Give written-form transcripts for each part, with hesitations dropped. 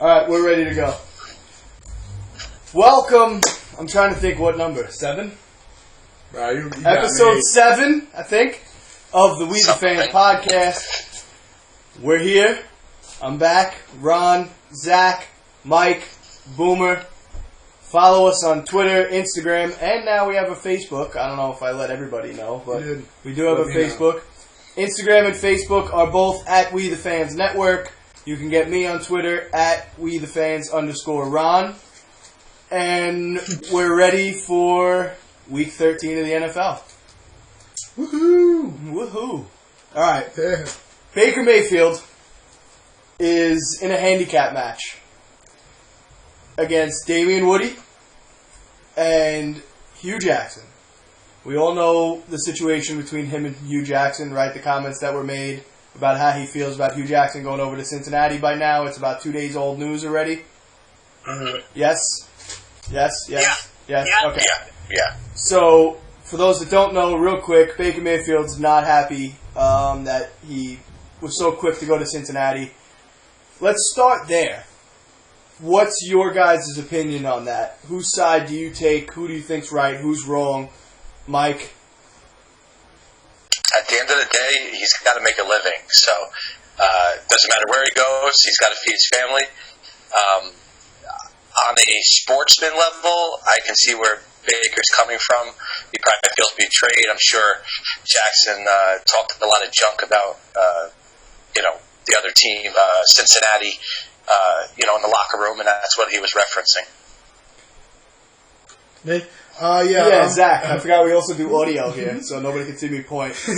All right, we're ready to go. Welcome. I'm trying to think what number. 7? You Episode 7, I think, of the We the Fans podcast. We're here. I'm back. Ron, Zach, Mike, Boomer. Follow us on Twitter, Instagram, and now we have a Facebook. I don't know if I let everybody know, but we do have a Facebook. Instagram and Facebook are both at We the Fans Network. You can get me on Twitter at WeTheFans_Ron. And we're ready for Week 13 of the NFL. Woohoo! Woohoo! All right. Baker Mayfield is in a handicap match against Damian Woody and Hue Jackson. We all know the situation between him and Hue Jackson, right? The comments that were made about how he feels about Hue Jackson going over to Cincinnati by now. It's about 2 days old news already. Yes? Yeah. Okay. Yeah. So, for those that don't know, real quick, Baker Mayfield's not happy that he was so quick to go to Cincinnati. Let's start there. What's your guys' opinion on that? Whose side do you take? Who do you think's right? Who's wrong? Mike? At the end of the day, he's got to make a living. So, doesn't matter where he goes, he's got to feed his family. On a sportsman level, I can see where Baker's coming from. He probably feels betrayed. I'm sure Jackson talked a lot of junk about, the other team, Cincinnati, in the locker room, and that's what he was referencing. Me? Zach. I forgot we also do audio here, so nobody can see me point. So.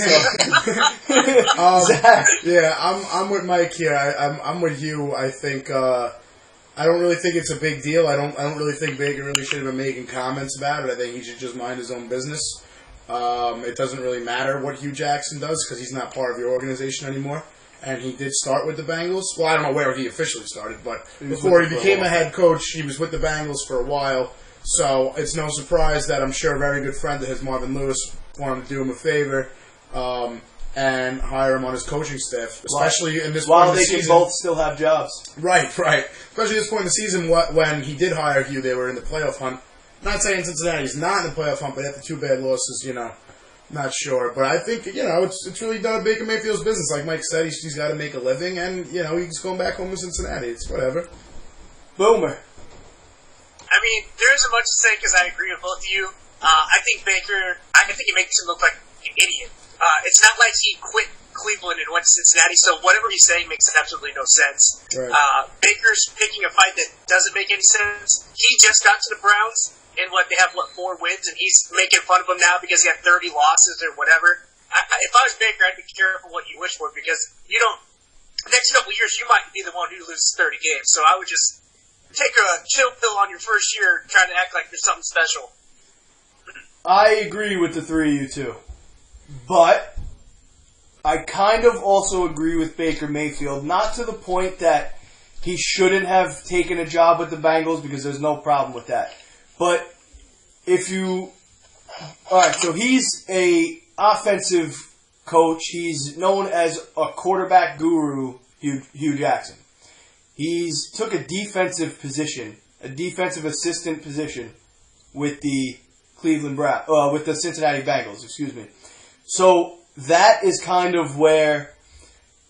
Zach. Yeah, I'm with Mike here. I'm with you. I think I don't really think it's a big deal. I don't really think Baker really should have been making comments about it. I think he should just mind his own business. It doesn't really matter what Hue Jackson does because he's not part of your organization anymore. And he did start with the Bengals. Well, I don't know where he officially started, but before he became a head coach, he was with the Bengals for a while. So it's no surprise that I'm sure a very good friend of his, Marvin Lewis, wanted to do him a favor and hire him on his coaching staff, especially in this point while of the they season. can both still have jobs. Right. Especially at this point in the season, when he did hire Hugh, they were in the playoff hunt. Not saying Cincinnati's not in the playoff hunt, but after 2 bad losses, not sure. But I think, it's really done Baker Mayfield's business. Like Mike said, he's got to make a living, and, he's going back home to Cincinnati. It's whatever. Boomer. I mean, there isn't much to say because I agree with both of you. I think he makes him look like an idiot. It's not like he quit Cleveland and went to Cincinnati, so whatever he's saying makes absolutely no sense. Right. Baker's picking a fight that doesn't make any sense. He just got to the Browns, and they have 4 wins, and he's making fun of them now because he had 30 losses or whatever. If I was Baker, I'd be careful what you wish for because the next couple of years you might be the one who loses 30 games. So I would just take a chill pill on your first year, trying to act like you're something special. I agree with the 3 of you too. But I kind of also agree with Baker Mayfield, not to the point that he shouldn't have taken a job with the Bengals because there's no problem with that. But alright, so he's a offensive coach. He's known as a quarterback guru, Hue Jackson. He's took a defensive position, a defensive assistant position with the with the Cincinnati Bengals, excuse me. So that is kind of where,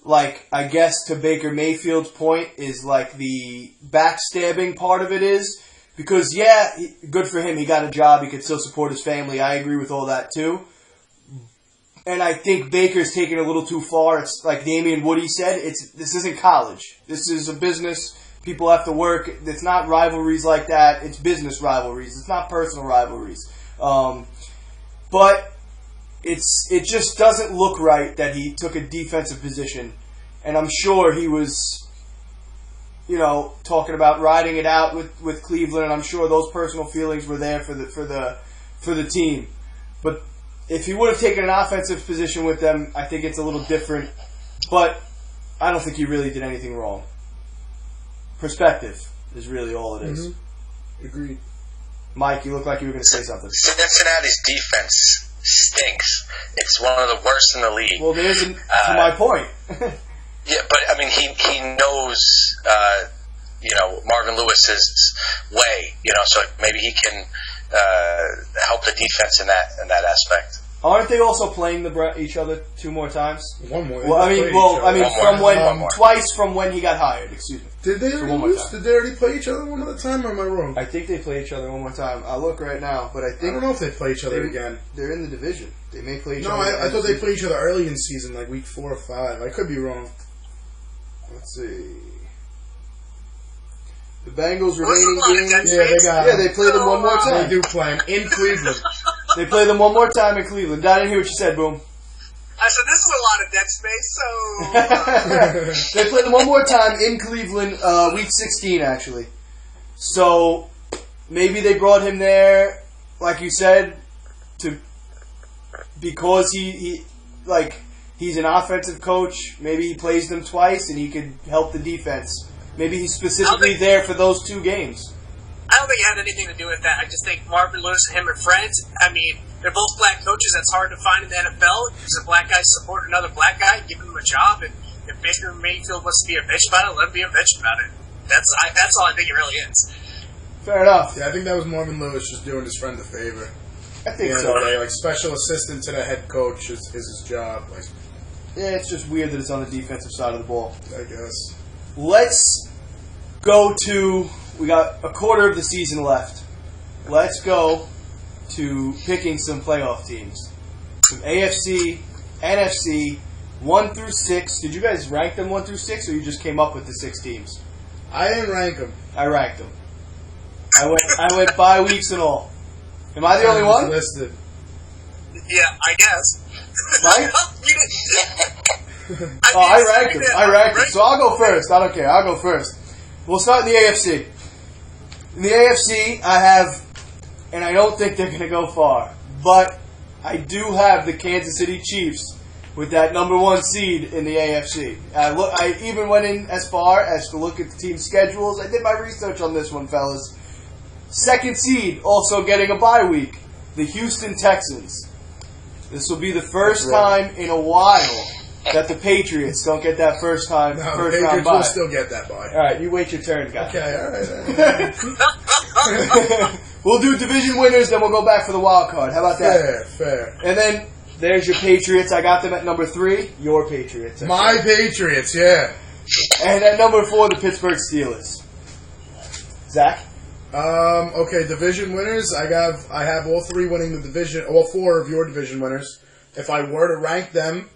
I guess to Baker Mayfield's point is the backstabbing part of it is. Because, good for him. He got a job. He could still support his family. I agree with all that, too. And I think Baker's taken a little too far. It's like Damian Woody said, this isn't college. This is a business. People have to work. It's not rivalries like that. It's business rivalries. It's not personal rivalries. But it just doesn't look right that he took a defensive position. And I'm sure he was, talking about riding it out with Cleveland. And I'm sure those personal feelings were there for the team. But if he would have taken an offensive position with them, I think it's a little different. But I don't think he really did anything wrong. Perspective is really all it is. Mm-hmm. Agreed. Mike, you look like you were going to say something. Cincinnati's defense stinks. It's one of the worst in the league. Well, there isn't, to my point. Yeah, but I mean, he knows, Marvin Lewis's way, so maybe he can help the defense in that aspect. Aren't they also playing each other 2 more times? One more. Twice from when he got hired. Excuse me. Did they already play each other one other time, or am I wrong? I think they play each other one more time. I'll look right now, but I don't know if they play each other again. They're in the division. They may play each other. No, I thought they played each other early in season, like week 4 or 5. I could be wrong. Let's see. The Bengals remaining games. They play them one more time. They do play them in Cleveland. They play them one more time in Cleveland. I didn't hear what you said, Boom. I said this is a lot of dead space, so they play them one more time in Cleveland, week 16 actually. So maybe they brought him there, like you said, because he's an offensive coach. Maybe he plays them twice and he could help the defense. Maybe he's specifically there for those 2 games. I don't think it had anything to do with that. I just think Marvin Lewis and him are friends. I mean, they're both black coaches. That's hard to find in the NFL. Because a black guy support another black guy, give him a job. And if Baker Mayfield wants to be a bitch about it, let him be a bitch about it. That's all I think it really is. Fair enough. Yeah, I think that was Marvin Lewis just doing his friend a favor. I think so. Like special assistant to the head coach is his job. Yeah, it's just weird that it's on the defensive side of the ball. I guess. Let's go to... We got a quarter of the season left. Let's go to picking some playoff teams. Some AFC, NFC, 1 through 6. Did you guys rank them 1 through 6, or you just came up with the 6 teams? I didn't rank them. I ranked them. I went bye weeks and all. Am I the only one? Listed. Yeah, I guess. Mike? I ranked them. So I'll go first. I don't care. I'll go first. We'll start in the AFC. In the AFC, I have, and I don't think they're going to go far, but I do have the Kansas City Chiefs with that number 1 seed in the AFC. I even went in as far as to look at the team schedules. I did my research on this one, fellas. 2nd seed, also getting a bye week, the Houston Texans. This will be the first time in a while that the Patriots don't get that first round bye. The Patriots will still get that bye. All right, you wait your turn, guys. Okay, all right. We'll do division winners, then we'll go back for the wild card. How about that? Fair. And then there's your Patriots. I got them at number 3. Your Patriots. My Patriots, yeah. And at number 4, the Pittsburgh Steelers. Zach? Okay, division winners. I have all 3 winning the division. All 4 of your division winners. If I were to rank them,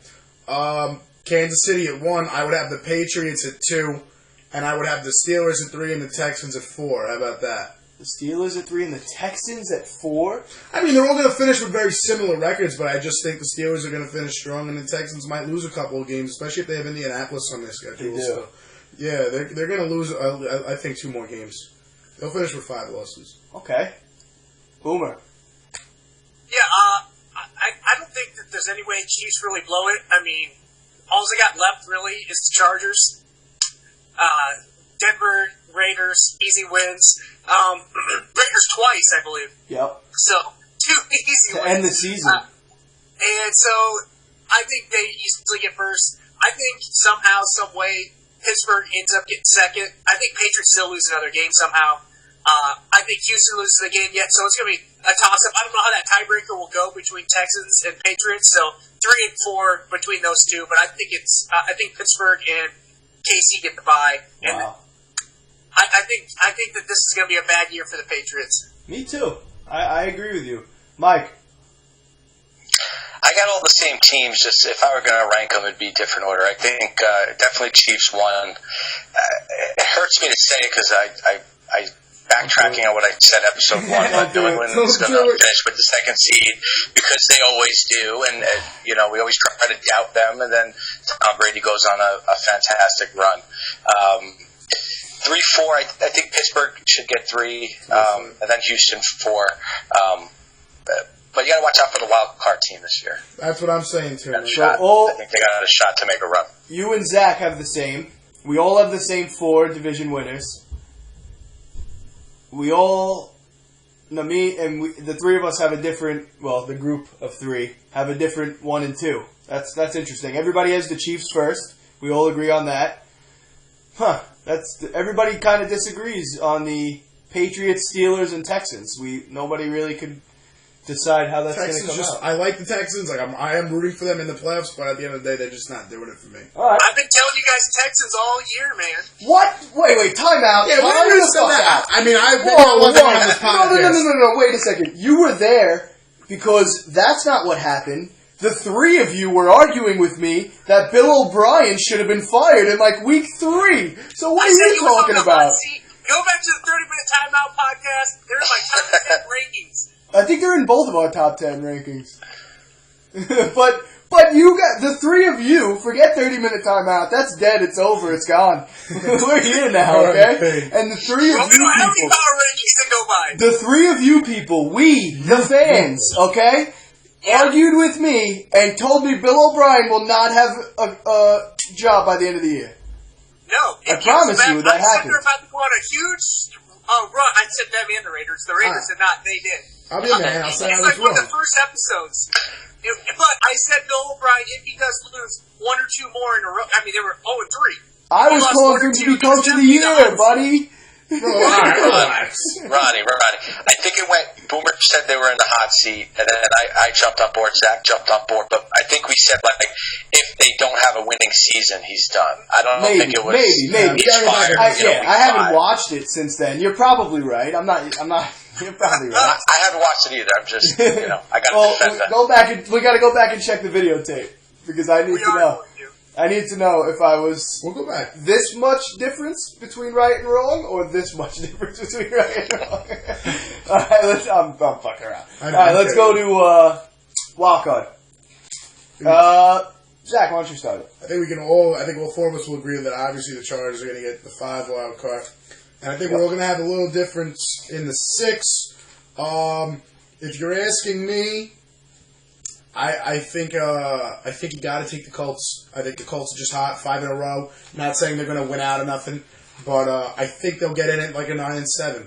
Kansas City at 1, I would have the Patriots at 2, and I would have the Steelers at 3 and the Texans at 4. How about that? The Steelers at 3 and the Texans at 4? I mean, they're all going to finish with very similar records, but I just think the Steelers are going to finish strong, and the Texans might lose a couple of games, especially if they have Indianapolis on their schedule. They do. So, yeah, they're going to lose, I think, 2 more games. They'll finish with 5 losses. Okay. Boomer. Yeah, I don't think that there's any way Chiefs really blow it. I mean, all they got left really is the Chargers. Denver Raiders, easy wins. Raiders twice, I believe. Yep. So, 2 easy wins. To end the season. And so, I think they easily get first. I think somehow, some way, Pittsburgh ends up getting second. I think Patriots still lose another game somehow. I think Houston loses the game yet, so it's going to be a toss-up. I don't know how that tiebreaker will go between Texans and Patriots, so 3 and 4 between those 2, but I think I think Pittsburgh and KC get the bye. And wow. I think that this is going to be a bad year for the Patriots. Me too. I agree with you. Mike? I got all the same teams, just if I were going to rank them, it'd be different order. I think definitely Chiefs 1. It hurts me to say because I backtracking on what I said episode 1, but New England is going to finish with the 2nd seed because they always do, and we always try to doubt them, and then Tom Brady goes on a fantastic run. 3-4, I think Pittsburgh should get 3, and then Houston 4. But you got to watch out for the wild card team this year. That's what I'm saying too. I think they got a shot to make a run. You and Zach have the same. We all have the same 4 division winners. We all, the 3 of us have a different. Well, the group of 3 have a different 1 and 2. That's interesting. Everybody has the Chiefs first. We all agree on that. Huh. Everybody kind of disagrees on the Patriots, Steelers, and Texans. Nobody really could decide how that's going to come out. I like the Texans. I am rooting for them in the playoffs, but at the end of the day, they're just not doing it for me. All right. I've been telling you guys Texans all year, man. What? Wait, time out. Yeah, time the fuck out. I mean, I wasn't on this podcast. No, wait a second. You were there because that's not what happened. The three of you were arguing with me that Bill O'Brien should have been fired in week 3. So what are you talking about? Go back to the 30-minute timeout podcast. They're in top 10 rankings. I think they're in both of our top 10 rankings. but you got the three of you. Forget 30-minute timeout. That's dead. It's over. It's gone. We're here now, okay? And the three of you people. Rankings to go by. The three of you people, we the fans, okay, argued with me and told me Bill O'Brien will not have a job by the end of the year. No, I promise you that happened. They're about to go on a huge run. I said them and the Raiders. The Raiders did not. They did. I'll be a man. I'll say I was one wrong. of the first episodes. But I said Bill O'Brien, if he does lose 1 or 2 more in a row, I mean, they were 0-3. I was calling for him to be coach of the year, buddy. Ronnie, I think it went. Boomer said they were in the hot seat, and then I jumped on board. Zach jumped on board, but I think we said if they don't have a winning season, he's done. I don't think it was. Maybe. He's fired. I haven't watched it since then. You're probably right. I'm not. You're probably right. I haven't watched it either. I'm just, I got to defend that. We got to go back and check the videotape because I need to know. I need to know if I was. We'll go back. This much difference between right and wrong, or this much difference between right and wrong. All right, I'm fucking around. All right, let's go to wild card. Zach, why don't you start it? I think all 4 of us will agree that obviously the Chargers are going to get the 5 wild card, and I think we're all going to have a little difference in the 6. If you're asking me. I think you got to take the Colts. I think the Colts are just hot, 5 in a row. Not saying they're going to win out or nothing, but I think they'll get in it like a 9-7.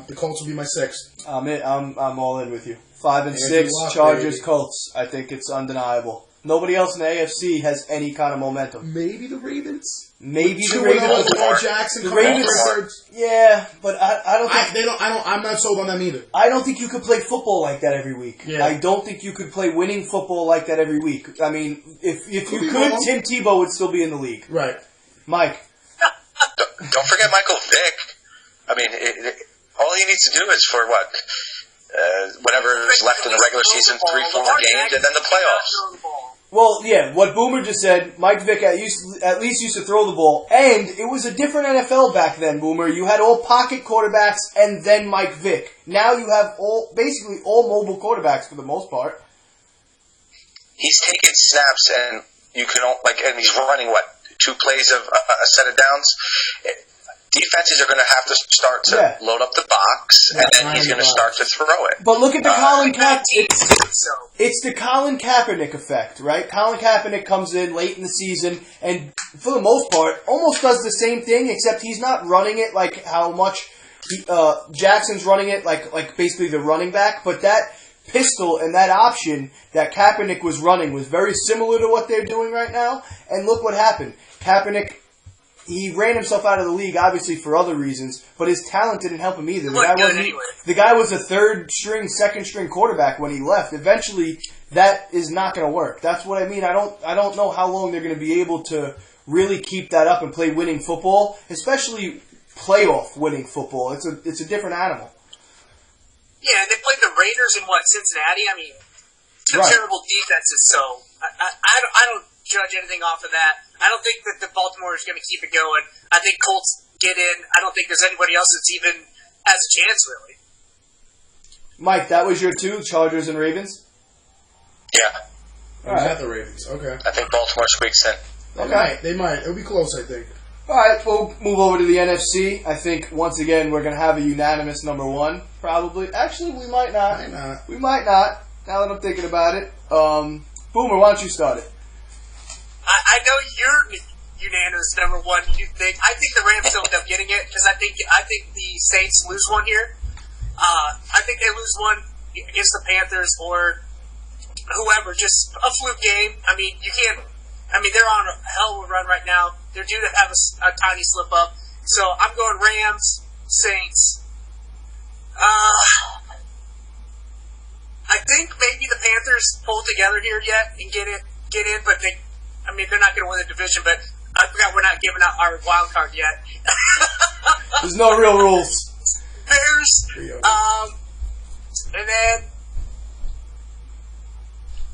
The Colts will be my 6th. I'm all in with you. 5 and 6, Chargers, baby. Colts. I think it's undeniable. Nobody else in the AFC has any kind of momentum. Maybe the Ravens. Hue Jackson. The Ravens. Yeah, but I don't think I'm not sold on them either. I don't think you could play football like that every week. Yeah. I don't think you could play winning football like that every week. I mean, if you could, Tim Tebow would still be in the league. Right. Mike. Don't forget Michael Vick. I mean, all he needs to do is for what? Whatever is left in the regular season, 3-4 games, and then the playoffs. Well, yeah, what Boomer just said, Mike Vick at least used to throw the ball. And it was a different NFL back then, Boomer. You had all pocket quarterbacks and then Mike Vick. Now you have basically all mobile quarterbacks for the most part. He's taking snaps and and he's running 2 plays of a set of downs. Defenses are going to have to start to load up the box, and then he's going to start to throw it. But look at the Colin Kaepernick. It's the Colin Kaepernick effect, right? Colin Kaepernick comes in late in the season, and for the most part, almost does the same thing, except he's not running it like how much Jackson's running it, like basically the running back. But that pistol and that option that Kaepernick was running was very similar to what they're doing right now. And look what happened. Kaepernick. He ran himself out of the league, obviously, for other reasons, but his talent didn't help him either. The guy was a third-string, second-string quarterback when he left. Eventually, that is not going to work. That's what I mean. I don't know how long they're going to be able to really keep that up and play winning football, especially playoff winning football. It's a different animal. Yeah, and they played the Raiders in Cincinnati? I mean, two terrible defenses, so I don't judge anything off of that. I don't think that the Baltimore is going to keep it going. I think Colts get in. I don't think there's anybody else that's even has a chance, really. Mike, that was your 2, Chargers and Ravens? Yeah. I was at the Ravens. Okay. I think Baltimore squeaks in. They might. It'll be close, I think. All right, we'll move over to the NFC. I think, once again, we're going to have a unanimous number 1, probably. Actually, we might not. We might not, now that I'm thinking about it. Boomer, why don't you start it? I know you're unanimous number 1. I think the Rams don't end up getting it because I think the Saints lose one here. I think they lose one against the Panthers or whoever, just a fluke game. I mean, you can't I mean, they're on a hell of a run right now. They're due to have a tiny slip up. So I'm going Rams, Saints. I think maybe the Panthers pull together here yet and get in, but they're not going to win the division. But I forgot we're not giving out our wild card yet. There's no real rules. Bears, and then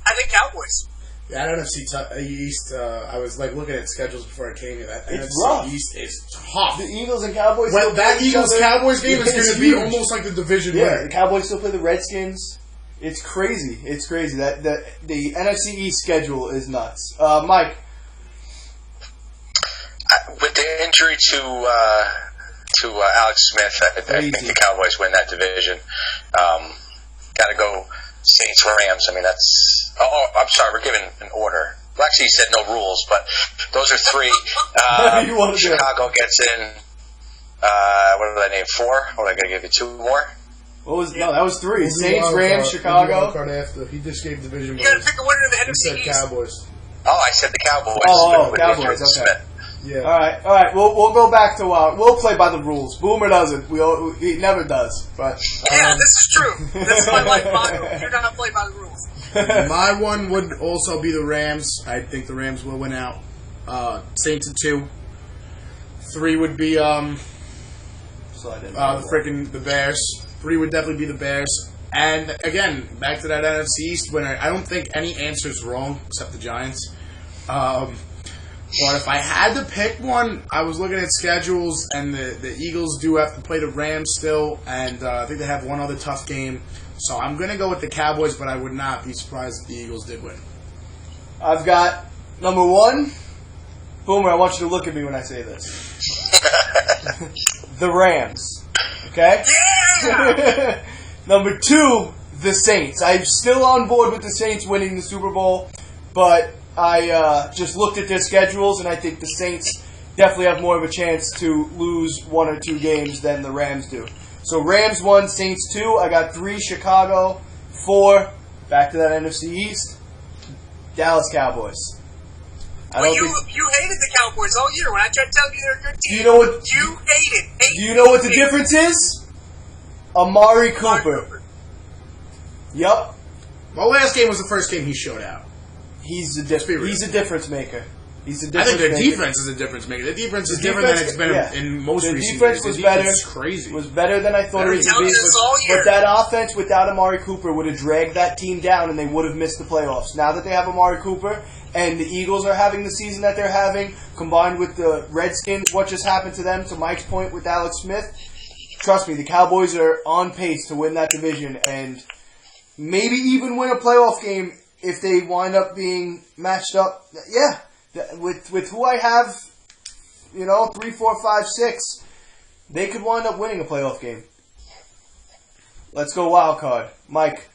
I think Cowboys. Yeah, that NFC East, I was like looking at schedules before I came here. That It's NFC rough. East is tough. The Eagles and Cowboys. Well, still that play each other. Eagles-Cowboys game is It's going to be huge. almost like the division Yeah, winner. the Cowboys still play the Redskins. It's crazy. It's crazy. That the NFC East schedule is nuts. Mike. With the injury to Alex Smith, I think the Cowboys win that division. Got to go Saints, Rams. I mean, that's. Oh, I'm sorry. We're giving an order. Well, actually, you said no rules, but those are three. You want to Chicago gets in. What did I name? 4? What, I got to give you 2 more? That was 3. We'll do Saints, wild Rams, card. Chicago. We'll do wild card after. He just gave division You got to winners. pick a winner of the He NFC said East. Cowboys. Oh, I said the Cowboys. Oh, with Cowboys, Richard okay. Smith. Yeah. All right. We'll go back to we'll play by the rules. Boomer doesn't. He never does. But Yeah, this is true. This is my life motto. You're not play by the rules. My one would also be the Rams. I think the Rams will win out. Saints at 2. 3 would be the Bears. 3 would definitely be the Bears. And again, back to that NFC East winner. I don't think any answer is wrong except the Giants. But if I had to pick one, I was looking at schedules, and the Eagles do have to play the Rams still, and I think they have one other tough game. So I'm going to go with the Cowboys, but I would not be surprised if the Eagles did win. I've got number 1. Boomer, I want you to look at me when I say this. The Rams. Okay? Yeah! Number 2, the Saints. I'm still on board with the Saints winning the Super Bowl, but I just looked at their schedules, and I think the Saints definitely have more of a chance to lose 1 or 2 games than the Rams do. So Rams 1, Saints 2. I got 3, Chicago. 4, back to that NFC East, Dallas Cowboys. Well, you hated the Cowboys all year when I tried to tell you they're a good team. Do you know what? You hated. Do you know what the difference is? Amari Cooper. Yep. My last game was the first game he showed out. He's a difference maker. He's a difference I think their maker. defense is a difference maker. Their defense is different than it's been in most Their recent defense years. was Their better. defense is crazy. Was better than I thought it was Better going to than be. all year. But that offense without Amari Cooper would have dragged that team down, and they would have missed the playoffs. Now that they have Amari Cooper, and the Eagles are having the season that they're having, combined with the Redskins, what just happened to them, to Mike's point with Alex Smith, trust me, the Cowboys are on pace to win that division, and maybe even win a playoff game if they wind up being matched up. Yeah, with who I have, 3, 4, 5, 6, they could wind up winning a playoff game. Let's go wild card. Mike.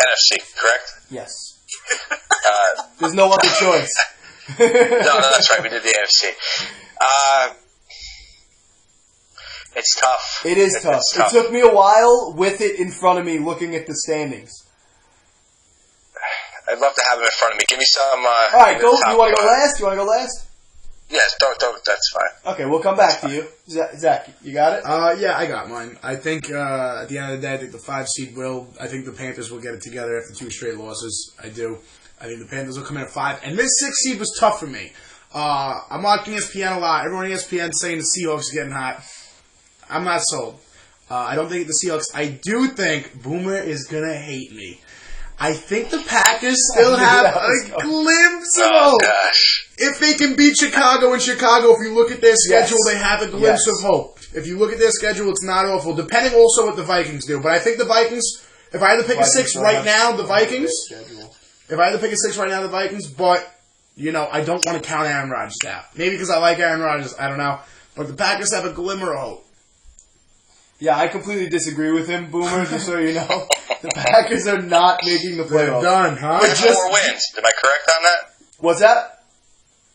NFC, correct? Yes. There's no other choice. No, that's right. We did the NFC. It's tough. It is tough. It's tough. It took me a while with it in front of me looking at the standings. I'd love to have him in front of me. Give me some. All right, go. You want to go last? Yes, don't. That's fine. Okay, we'll come back to you. Zach, you got it? Yeah, I got mine. I think at the end of the day, I think the 5 seed will. I think the Panthers will get it together after 2 straight losses. I do. I think the Panthers will come in at 5. And this 6 seed was tough for me. I'm watching ESPN a lot. Everyone at ESPN saying the Seahawks are getting hot. I'm not sold. I don't think the Seahawks. I do think Boomer is gonna hate me. I think the Packers still have a glimpse of hope. Gosh. If they can beat Chicago in Chicago, if you look at their schedule, Yes. they have a glimpse of hope. If you look at their schedule, it's not awful, depending also what the Vikings do. But I think the Vikings, if I had to pick a 6 right now, the Vikings. If I had to pick a 6 right now, the Vikings. But, I don't want to count Aaron Rodgers out. Maybe because I like Aaron Rodgers, I don't know. But the Packers have a glimmer of hope. Yeah, I completely disagree with him, Boomer, just so you know. The Packers are not making the They're playoffs. done, huh? With 4 wins. Am I correct on that? What's that?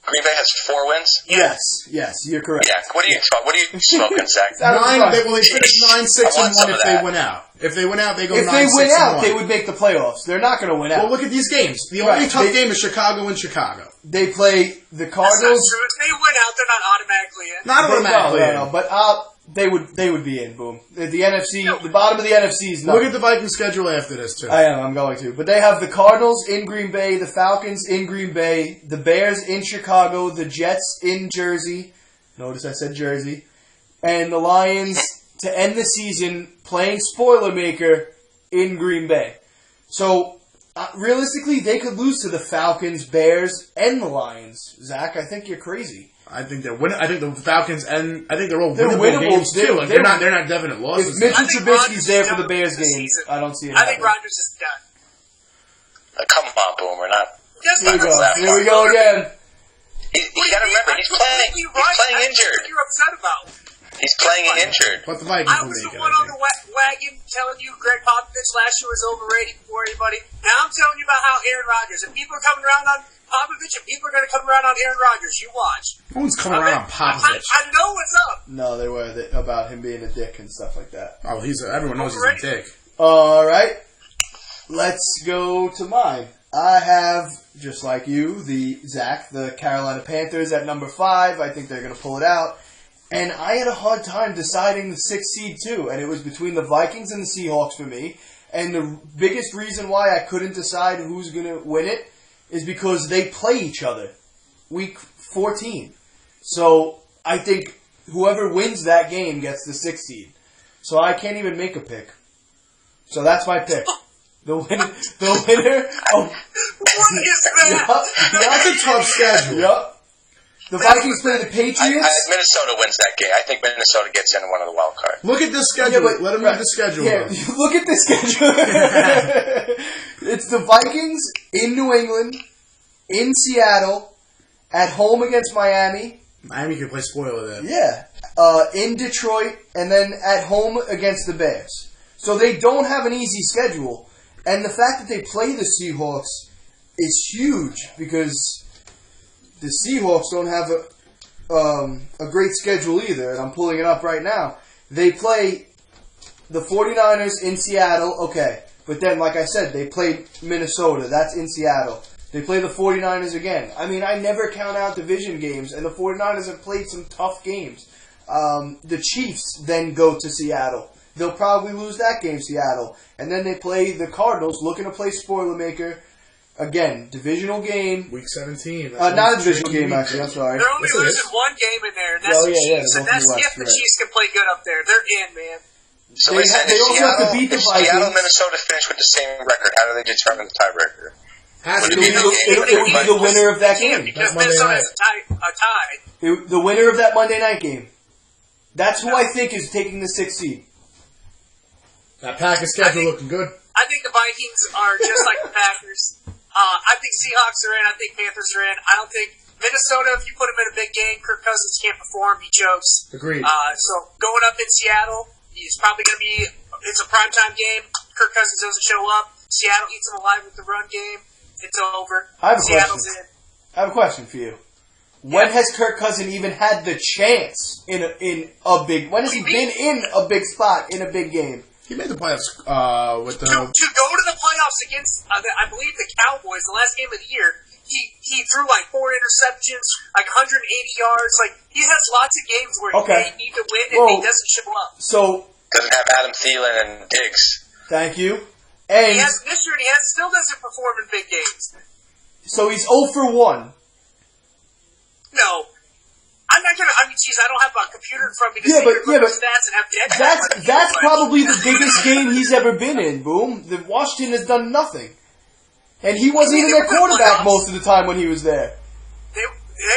Green Bay has 4 wins? Yes, you're correct. Yeah, what are you smoking, Zach? They finished 9-6-1 if they win out. If they win out, they go 9-6-1. If they win out, they would make the playoffs. They're not going to win out. Well, look at these games. The only tough game is Chicago and Chicago. They play the Cardinals. That's not true. If they win out, they're not automatically in. Not automatically in. No, but they would be in. Boom. The NFC, the bottom of the NFC is not. Look at the Vikings schedule after this too. I'm going to. But they have the Cardinals in Green Bay, the Falcons in Green Bay, the Bears in Chicago, the Jets in Jersey. Notice I said Jersey, and the Lions to end the season playing spoiler maker in Green Bay. So realistically, they could lose to the Falcons, Bears, and the Lions. Zach, I think you're crazy. I think they're winning. I think the Falcons and I think they're all winnable games too. They're not definite losses. If Mitchell Trubisky's there for the Bears game, I don't see it. I think Rodgers is done. Come on, Boomer, not. Here we go again. You gotta remember, he's playing injured. What you're upset about? He's playing injured. But the Vikings I was the one on the wagon telling you Greg Popovich last year was overrated before anybody. Now I'm telling you about how Aaron Rodgers, and people are coming around on Popovich, and people are going to come around on Aaron Rodgers. You watch. No one's coming around on Popovich. I know what's up. No, they were about him being a dick and stuff like that. Oh, everyone knows he's a dick. All right, let's go to mine. I have, just like you, Zach, the Carolina Panthers at number 5. I think they're going to pull it out. And I had a hard time deciding the 6th seed, too. And it was between the Vikings and the Seahawks for me. And the biggest reason why I couldn't decide who's going to win it is because they play each other week 14. So I think whoever wins that game gets the 6th seed. So I can't even make a pick. So that's my pick. The winner of... What is that? That's a tough schedule. Yep. The Vikings play the Patriots. Minnesota wins that game. I think Minnesota gets in one of the wild cards. Look at this schedule. Yeah, let them read the schedule. Yeah, look at the schedule. It's the Vikings in New England, in Seattle, at home against Miami. Miami can play spoiler then. Yeah. In Detroit, and then at home against the Bears. So they don't have an easy schedule. And the fact that they play the Seahawks is huge because the Seahawks don't have a great schedule either, and I'm pulling it up right now. They play the 49ers in Seattle, okay. But then, like I said, they play Minnesota. That's in Seattle. They play the 49ers again. I mean, I never count out division games, and the 49ers have played some tough games. The Chiefs then go to Seattle. They'll probably lose that game, Seattle. And then they play the Cardinals, looking to play spoiler maker. Again, divisional game. Week 17. Not a divisional game, actually. I'm sorry. They're only losing one game in there, and that's the Chiefs. And that's if the Chiefs can play good up there. They're in, man. So they also have to beat the Vikings. Seattle and Minnesota finish with the same record. How do they determine the tiebreaker? It would be the winner of that game. Because Minnesota has a tie. The winner of that Monday night game. That's who I think is taking the 6th seed. That Packers schedule looking good. I think the Vikings are just like the Packers. I think Seahawks are in. I think Panthers are in. I don't think Minnesota, if you put him in a big game, Kirk Cousins can't perform. He chokes. Agreed. So going up in Seattle, he's probably going to be, it's a primetime game. Kirk Cousins doesn't show up. Seattle eats him alive with the run game. It's over. Seattle's in. I have a question for you. When has Kirk Cousins even had the chance in a big? When has he been in a big spot in a big game? He made the playoffs with the... To go to the playoffs against, I believe, the Cowboys, the last game of the year, he threw like 4 interceptions, like 180 yards. Like, he has lots of games where they need to win and he doesn't show up. So doesn't have Adam Thielen and Diggs. Thank you. And he has this year, and still doesn't perform in big games. So he's 0 for 1. No. I'm not gonna. I mean, geez, I don't have a computer in front of me to see the stats and have the That's probably the biggest game he's ever been in. Boom. The Washington has done nothing, and he wasn't even their quarterback most of the time when he was there. They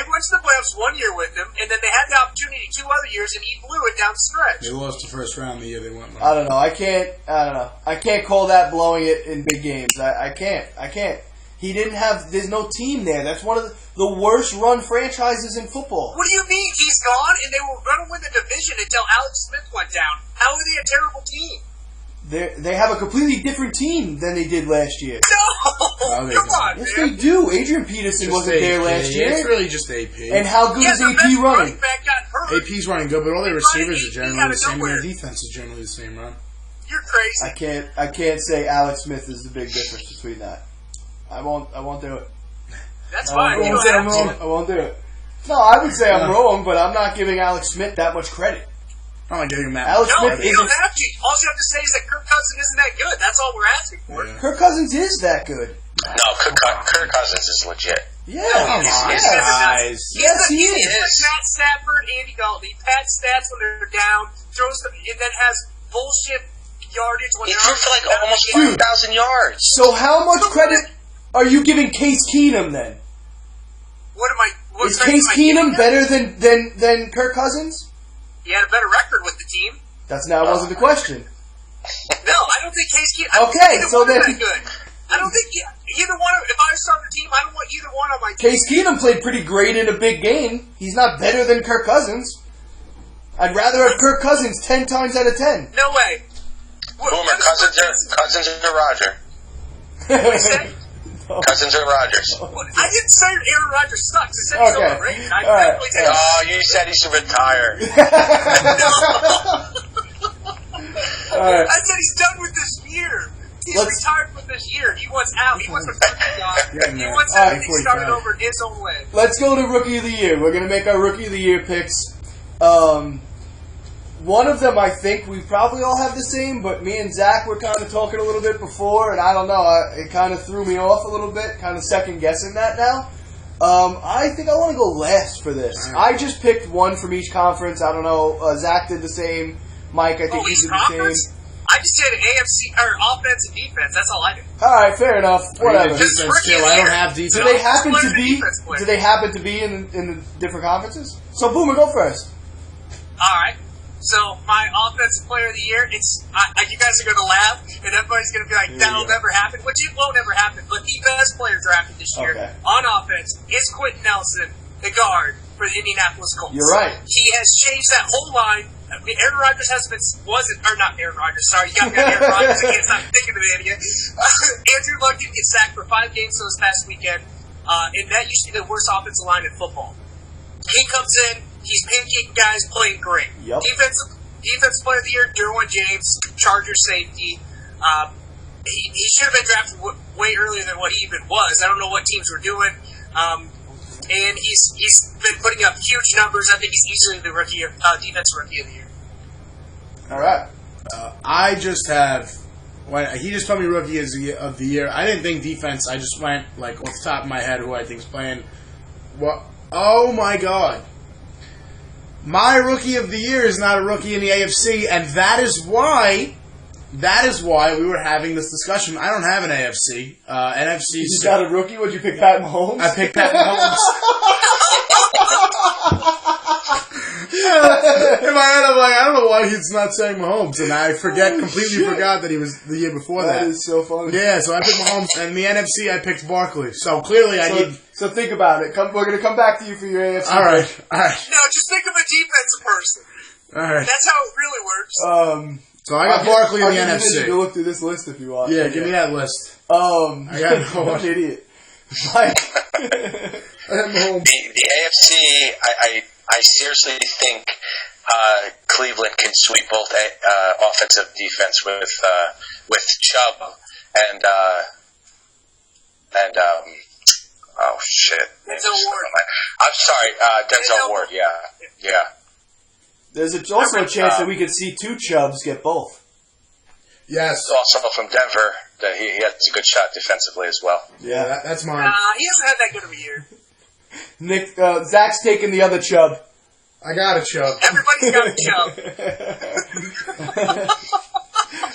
went to the playoffs 1 year with him, and then they had the opportunity 2 other years, and he blew it down the stretch. They lost the first round the year they went. I don't know. I can't call that blowing it in big games. I can't. He didn't have. There's no team there. That's one of the worst run franchises in football. What do you mean? He's gone, and they were going to win the division until Alex Smith went down. How are they a terrible team? They have a completely different team than they did last year. No! Come on, Yes, man. they do. Adrian Peterson wasn't there last year. It's really just AP. And how good is their AP best running? back got hurt. AP's running good, but all their They receivers brought are AP generally out the of same, and nowhere. their defense is generally the same, Ron. You're crazy. I can't say Alex Smith is the big difference between that. I won't do it. That's fine. You I won't don't say I'm have wrong. to. I won't do it. No, I would say I'm wrong, but I'm not giving Alex Smith that much credit. I'm not giving him that. Alex No, Smith you don't isn't. have to. All you have to say is that Kirk Cousins isn't that good. That's all we're asking for. Yeah. Kirk Cousins is that good. No, Kirk Cousins is legit. Yeah, Come on, he's- guys. Yes, he He's is. like Matt Stafford, Andy Dalton. He pads stats when they're down, throws them, and then has bullshit yardage when He they're threw for like almost Dude. 5,000 yards. So how much credit are you giving Case Keenum then? What am I? What Is credit Case am I giving Keenum him? better than Kirk Cousins? He had a better record with the team. That wasn't the question. No, I don't think Case Keenum. I don't Okay, think either so one of then- them are good. I don't think either one of. If I start the team, I don't want either one of my. Case Keenum played pretty great in a big game. He's not better than Kirk Cousins. I'd rather have Kirk Cousins 10 times out of 10. No way. Boomer, Cousins or Roger. What did you say? Cousins or Rogers. I didn't say Aaron Rodgers sucks. I said he's Okay. overrated. I All right. definitely said Oh, you said he should retire. Alright. I said he's done with this year. He's Let's- retired with this year. He wants out. He wants a fucking job. Yeah, He man. wants All right, everything started 45. over in his own way. Let's go to Rookie of the Year. We're going to make our Rookie of the Year picks. One of them, I think, we probably all have the same, but me and Zach were kind of talking a little bit before, and I don't know, it kind of threw me off a little bit, kind of second-guessing that now. I think I want to go last for this. I just picked one from each conference. I don't know. Zach did the same. Mike, I think he East did the Conference? same. I just said AFC or offense and defense. That's all I did. All right, fair enough. Whatever. Just Defense rookie of too. the I don't year. have Do defense. they happen Offense to player, be? defense player. Do they happen to be in the different conferences? So, Boomer, go first. All right. So my offensive player of the year, you guys are going to laugh, and everybody's going to be like, "That'll never happen," which it won't ever happen. But the best player drafted this year Okay. on offense is Quentin Nelson, the guard for the Indianapolis Colts. You're right. He has changed that whole line. I mean, Aaron Rodgers not Aaron Rodgers. Sorry, you got me on Aaron Rodgers. I can't stop thinking of the idiot. Andrew Luck didn't get sacked for 5 games this past weekend, and that used to be the worst offensive line in football. He comes in, he's pancaking guys, playing great. Yep. Defensive player of the year, Derwin James, Chargers safety. He should have been drafted way earlier than what he even was. I don't know what teams were doing. And he's been putting up huge numbers. I think he's easily the defensive rookie of the year. All right. I just have. When he just told me rookie of the year, I didn't think defense. I just went like off the top of my head who I think's playing. What? Oh my god! My rookie of the year is not a rookie in the AFC, and that is why we were having this discussion. I don't have an AFC. NFC. You just got a rookie? Would you pick Pat Mahomes? I picked Pat Mahomes. In my head, I'm like, I don't know why he's not saying Mahomes, and I completely forgot that he was the year before that. That is so funny. Yeah, so I picked Mahomes, and in the NFC, I picked Barkley. So clearly, I need. So think about it. We're going to come back to you for your AFC. All right. No, just think of a defensive person. All right. That's how it really works. So I got Barkley in the I'll give you NFC. to look through this list if you want. Yeah, give me that list. I got no what an idiot. Mike. I have Mahomes. The AFC, I seriously think Cleveland can sweep both offensive defense with Chubb and oh shit, Denzel Ward. I'm sorry, Denzel Ward. Yeah. There's also a chance that we could see 2 Chubbs get both. Yes. Also from Denver, that he has a good shot defensively as well. Yeah, that's mine. He hasn't had that good of a year. Nick, Zach's taking the other Chubb. I got a Chubb. Everybody's got a Chubb.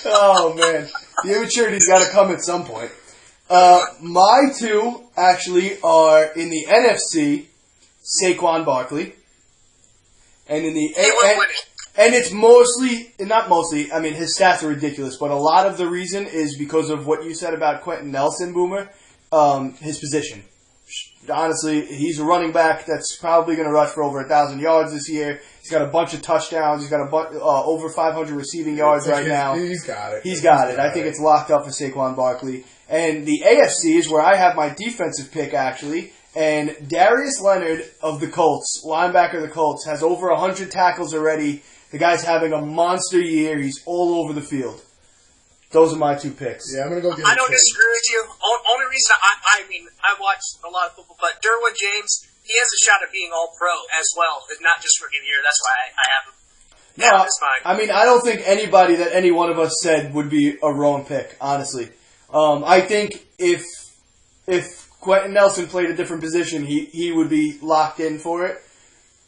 Oh man, the immaturity's got to come at some point. My 2 actually are in the NFC, Saquon Barkley, and in the and it's not mostly. I mean, his stats are ridiculous, but a lot of the reason is because of what you said about Quentin Nelson, Boomer. His position, honestly, he's a running back that's probably going to rush for over 1,000 yards this year. He's got a bunch of touchdowns. He's got over 500 receiving yards right now. He's got it. He's got it. I think it's locked up for Saquon Barkley. And the AFC is where I have my defensive pick, actually. And Darius Leonard of the Colts, linebacker of the Colts, has over 100 tackles already. The guy's having a monster year. He's all over the field. Those are my two picks. Yeah, I'm going to go get I don't disagree with you. Only reason I watch a lot of football, but Derwin James, he has a shot at being all-pro as well, not just rookie of the year. That's why I have him. No, That's fine. I mean, I don't think anybody that any one of us said would be a wrong pick, honestly. I think if Quentin Nelson played a different position, he would be locked in for it.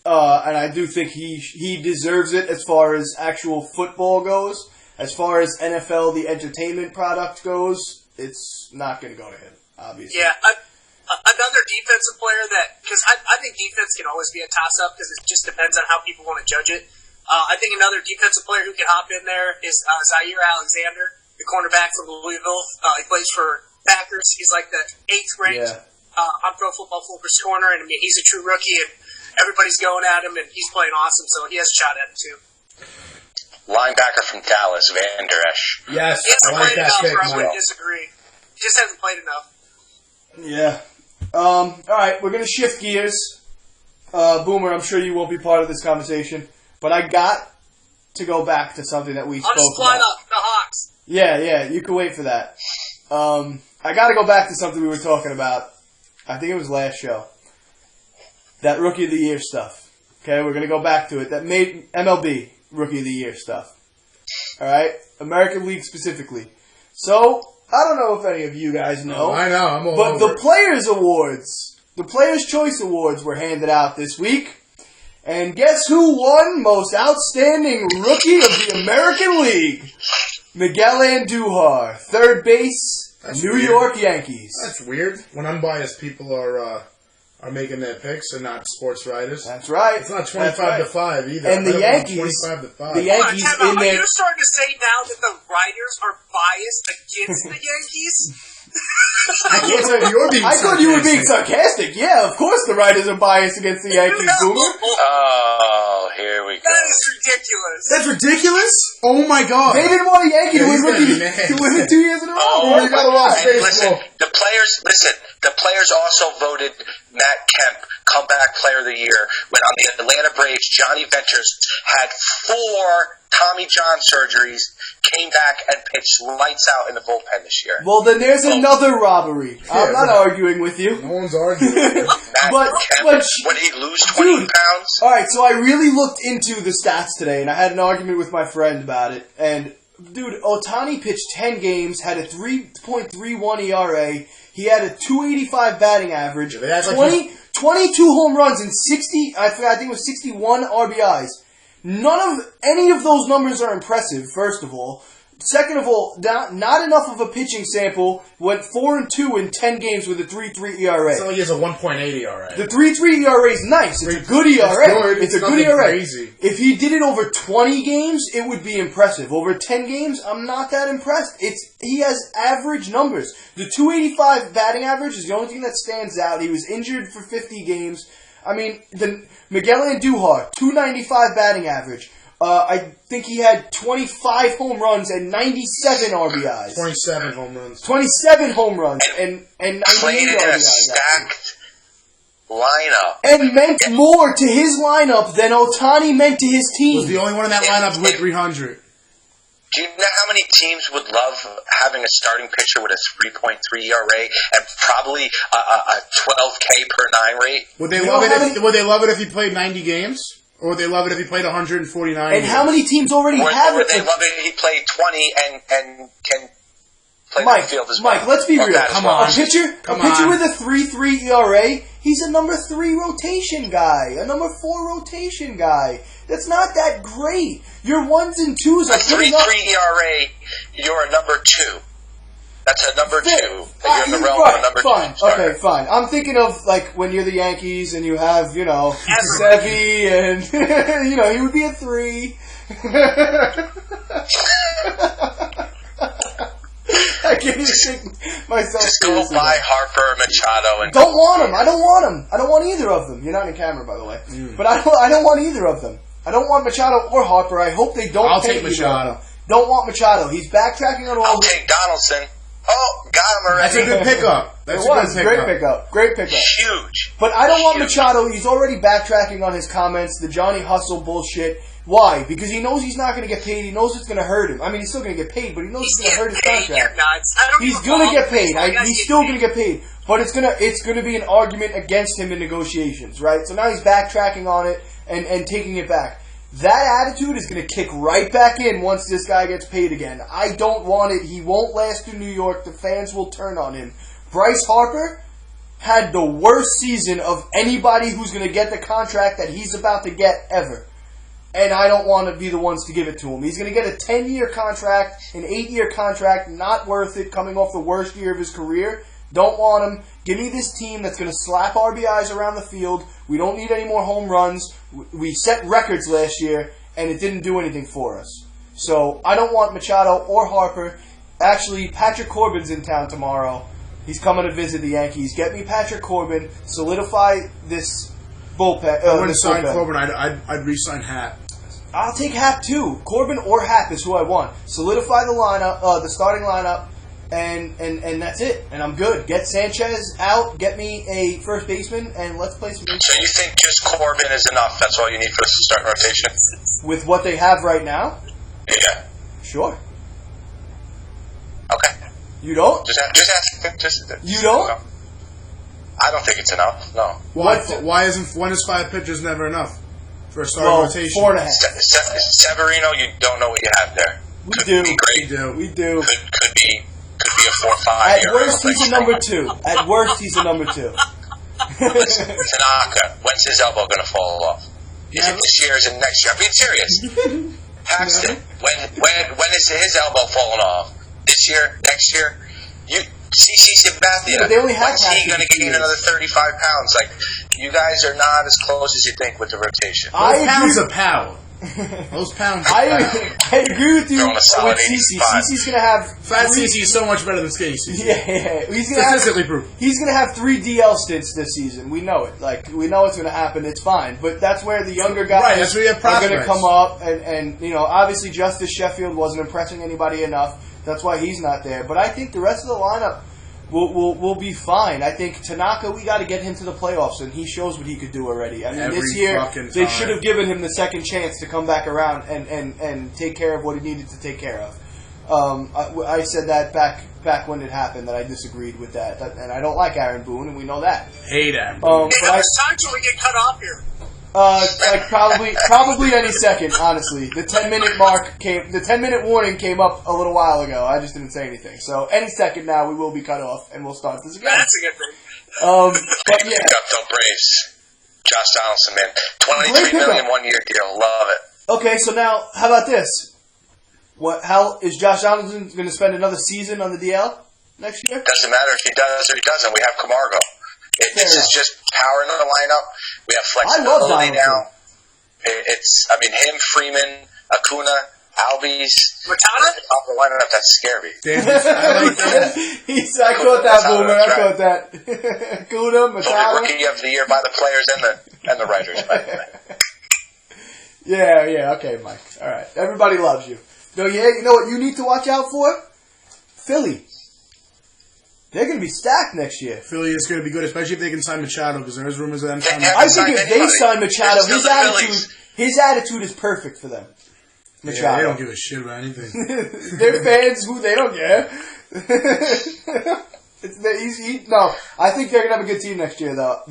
And I do think he deserves it as far as actual football goes. As far as NFL, the entertainment product goes, it's not going to go to him, obviously. Yeah, another defensive player because I think defense can always be a toss-up because it just depends on how people want to judge it. I think another defensive player who can hop in there is Zaire Alexander, the cornerback from Louisville. He plays for Packers. He's like the 8th ranked on Pro Football Focus corner, and I mean he's a true rookie, and everybody's going at him, and he's playing awesome, so he has a shot at it too. Linebacker from Dallas, Van Der Esch. Yes, He hasn't I like played that enough, pick. or I wouldn't disagree. He just hasn't played enough. Yeah. All right, we're going to shift gears. Boomer, I'm sure you won't be part of this conversation, but I got to go back to something that we spoke I'll just line about. up the Hawks. Yeah, you can wait for that. I got to go back to something we were talking about. I think it was last show. That Rookie of the Year stuff. Okay, we're going to go back to it. That made MLB Rookie of the Year stuff. All right? American League specifically. So, I don't know if any of you guys know. I know, I'm all But over the it. Players Awards, the Players' Choice Awards were handed out this week. And guess who won Most Outstanding Rookie of the American League? Miguel Andujar, third base, New weird. York Yankees. That's weird. When unbiased people are making their picks and not sports writers. That's right. It's not That's 25 to right. 5 either. And the I don't want Yankees, 25 to 5. the Yankees Time out. in Are there. you starting to say now that the writers are biased against the Yankees? I can't tell if you're being I thought you were being sarcastic. sarcastic. Yeah, of course the writers are biased against the Yankees, Boomer. Oh, here we go. That is ridiculous. That's ridiculous? Oh my god. They didn't want a Yankee to Yeah, win he's gonna rookie be mad. to win it 2 years in a row. Oh, you gotta watch and baseball. the players also voted Matt Kemp comeback player of the year when on the Atlanta Braves, Johnny Ventures had 4 Tommy John surgeries, came back and pitched lights out in the bullpen this year. Well, then there's another robbery. I'm not arguing with you. No one's arguing. Matt but Kemp, when he lose 20 dude, pounds? All right, so I really looked into the stats today, and I had an argument with my friend about it. And, dude, Ohtani pitched 10 games, had a 3.31 ERA. He had a 285 batting average, Yeah, that's like 22 home runs, and 60, I think it was 61 RBIs. Any of those numbers are impressive, first of all. Second of all, not enough of a pitching sample. Went 4-2 in 10 games with a 3.3 ERA. It's not like he has a 1.8 ERA. The 3.3 ERA is nice. It's a good ERA. It's a good nothing ERA. crazy. If he did it over 20 games, it would be impressive. Over 10 games, I'm not that impressed. He has average numbers. The 285 batting average is the only thing that stands out. He was injured for 50 games. I mean, Miguel Andujar, 295 batting average. I think he had 25 home runs and 97 RBIs. 27 home runs. 27 home runs and 98 Played in a RBIs. stacked lineup. And meant more to his lineup than Ohtani meant to his Was the team. only one in that lineup with 300. Do you know how many teams would love having a starting pitcher with a 3.3 ERA and probably a 12K per 9 rate? Would they love it if he played 90 games? Or would they love it if he played 149 And games? how many teams already Or have would it? they love it if he played 20 and can play the field as well? Mike, let's be Love real. that as Come well. on. A pitcher with a 3.3 ERA, he's a number 3 rotation guy, a number 4 rotation guy. That's not that great. Your 1s and 2s A are putting up. 3.3 ERA, you're a number 2. That's a number 2. That you're in the realm Right, of a number fine. 2 starter. Okay, fine. I'm thinking of, like, when you're the Yankees and you have, Sevy and, he would be a 3. I can't even take myself Just go seriously. buy Harper, Machado, and Don't want them. I don't want them. I don't want either of them. You're not in camera, by the way. But I don't want either of them. I don't want Machado or Harper. I hope they don't. I'll pay take Machado. Don't want Machado. He's backtracking on all. I'll take Donaldson. Oh, got him already. That's a good pickup. That's It was great pickup. Great pickup. Huge. But I don't want Machado. He's already backtracking on his comments, the Johnny Hustle bullshit. Why? Because he knows he's not going to get paid. He knows it's going to hurt him. I mean, he's still going to get paid, but he knows it's going to hurt his contract. He's going to get paid. He's still going to get paid. But it's gonna be an argument against him in negotiations, right? So now he's backtracking on it and taking it back. That attitude is going to kick right back in once this guy gets paid again. I don't want it. He won't last in New York. The fans will turn on him. Bryce Harper had the worst season of anybody who's going to get the contract that he's about to get ever. And I don't want to be the ones to give it to him. He's going to get a 10-year contract, an 8-year contract, not worth it, coming off the worst year of his career. Don't want him. Give me this team that's going to slap RBIs around the field. We don't need any more home runs. We set records last year, and it didn't do anything for us. So I don't want Machado or Harper. Actually, Patrick Corbin's in town tomorrow. He's coming to visit the Yankees. Get me Patrick Corbin. Solidify this bullpen. I wouldn't sign Corbin. I'd re-sign Happ. I'll take Happ too. Corbin or Happ is who I want. Solidify the lineup, the starting lineup, and that's it. And I'm good. Get Sanchez out. Get me a first baseman, and let's play some. So you think just Corbin is enough? That's all you need for the starting rotation? With what they have right now? Yeah. Sure. Okay. You don't? Just ask. You don't? No. I don't think it's enough. No. Why is 5 pitchers never enough for a starting rotation? 4.5. Severino, you don't know what you have there. Could be great. We do. Could be a 4-5. At worst, he's a number 2. At worst, he's a number 2. Listen, Tanaka, when's his elbow going to fall off? Is it this year? Is it next year? I'm being serious. Paxton, when is his elbow falling off? This year? Next year? CC Sabathia, but they only have when's he going to gain another 35 pounds? Like, you guys are not as close as you think with the rotation. Those pounds are power. Those pounds are power. I agree with you with CC. CC's going to have... Fat CC is so much better than skinny CC. Yeah. Statistically proven. He's going to have 3 DL stints this season. We know it. Like, we know it's going to happen. It's fine. But that's where the younger guys are going to come up. And, you know, obviously Justice Sheffield wasn't impressing anybody enough. That's why he's not there. But I think the rest of the lineup will be fine. I think Tanaka, we got to get him to the playoffs, and he shows what he could do already. I mean, this year, they should have given him the second chance to come back around and take care of what he needed to take care of. I said that back when it happened, that I disagreed with that. And I don't like Aaron Boone, and we know that. Hate Aaron Boone. How much time till we get cut off here? Like probably any second, honestly. The 10-minute warning came up a little while ago. I just didn't say anything. So any second now, we will be cut off, and we'll start this again. That's a good thing. But yeah. Pick up the Braves. Josh Donaldson, man. $23 million 1-year deal. Love it. Okay, so now, how about this? How is Josh Donaldson going to spend another season on the DL next year? Doesn't matter if he does or he doesn't. We have Camargo. This is just power in the lineup. We have flexibility now. Him, Freeman, Acuna, Albies. Machado? Top of the lineup, that's scary. I caught that, Boomer. I caught that. Acuna, Machado. Rookie of the year by the players and the writers, by the way. Yeah, okay, Mike. All right. Everybody loves you. No, yeah, you know what you need to watch out for? Philly. They're going to be stacked next year. Philly is going to be good, especially if they can sign Machado, because there's rumors of them signing. I think if they sign Machado, his attitude is perfect for them. Machado. Yeah, they don't give a shit about anything. They're fans who they don't care. I think they're going to have a good team next year, though.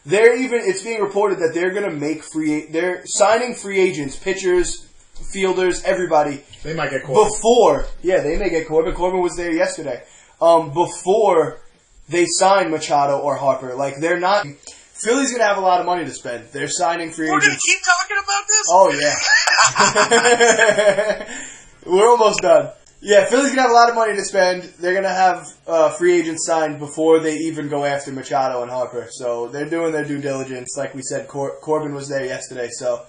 It's being reported that they're going to make they're signing free agents, pitchers, fielders, everybody. They might get Corbin. They may get Corbin. Corbin was there yesterday. Before they sign Machado or Harper. Like, they're not... Philly's going to have a lot of money to spend. They're signing free agents. We're going to keep talking about this? Oh, yeah. We're almost done. Yeah, Philly's going to have a lot of money to spend. They're going to have free agents signed before they even go after Machado and Harper. So they're doing their due diligence. Like we said, Corbin was there yesterday. So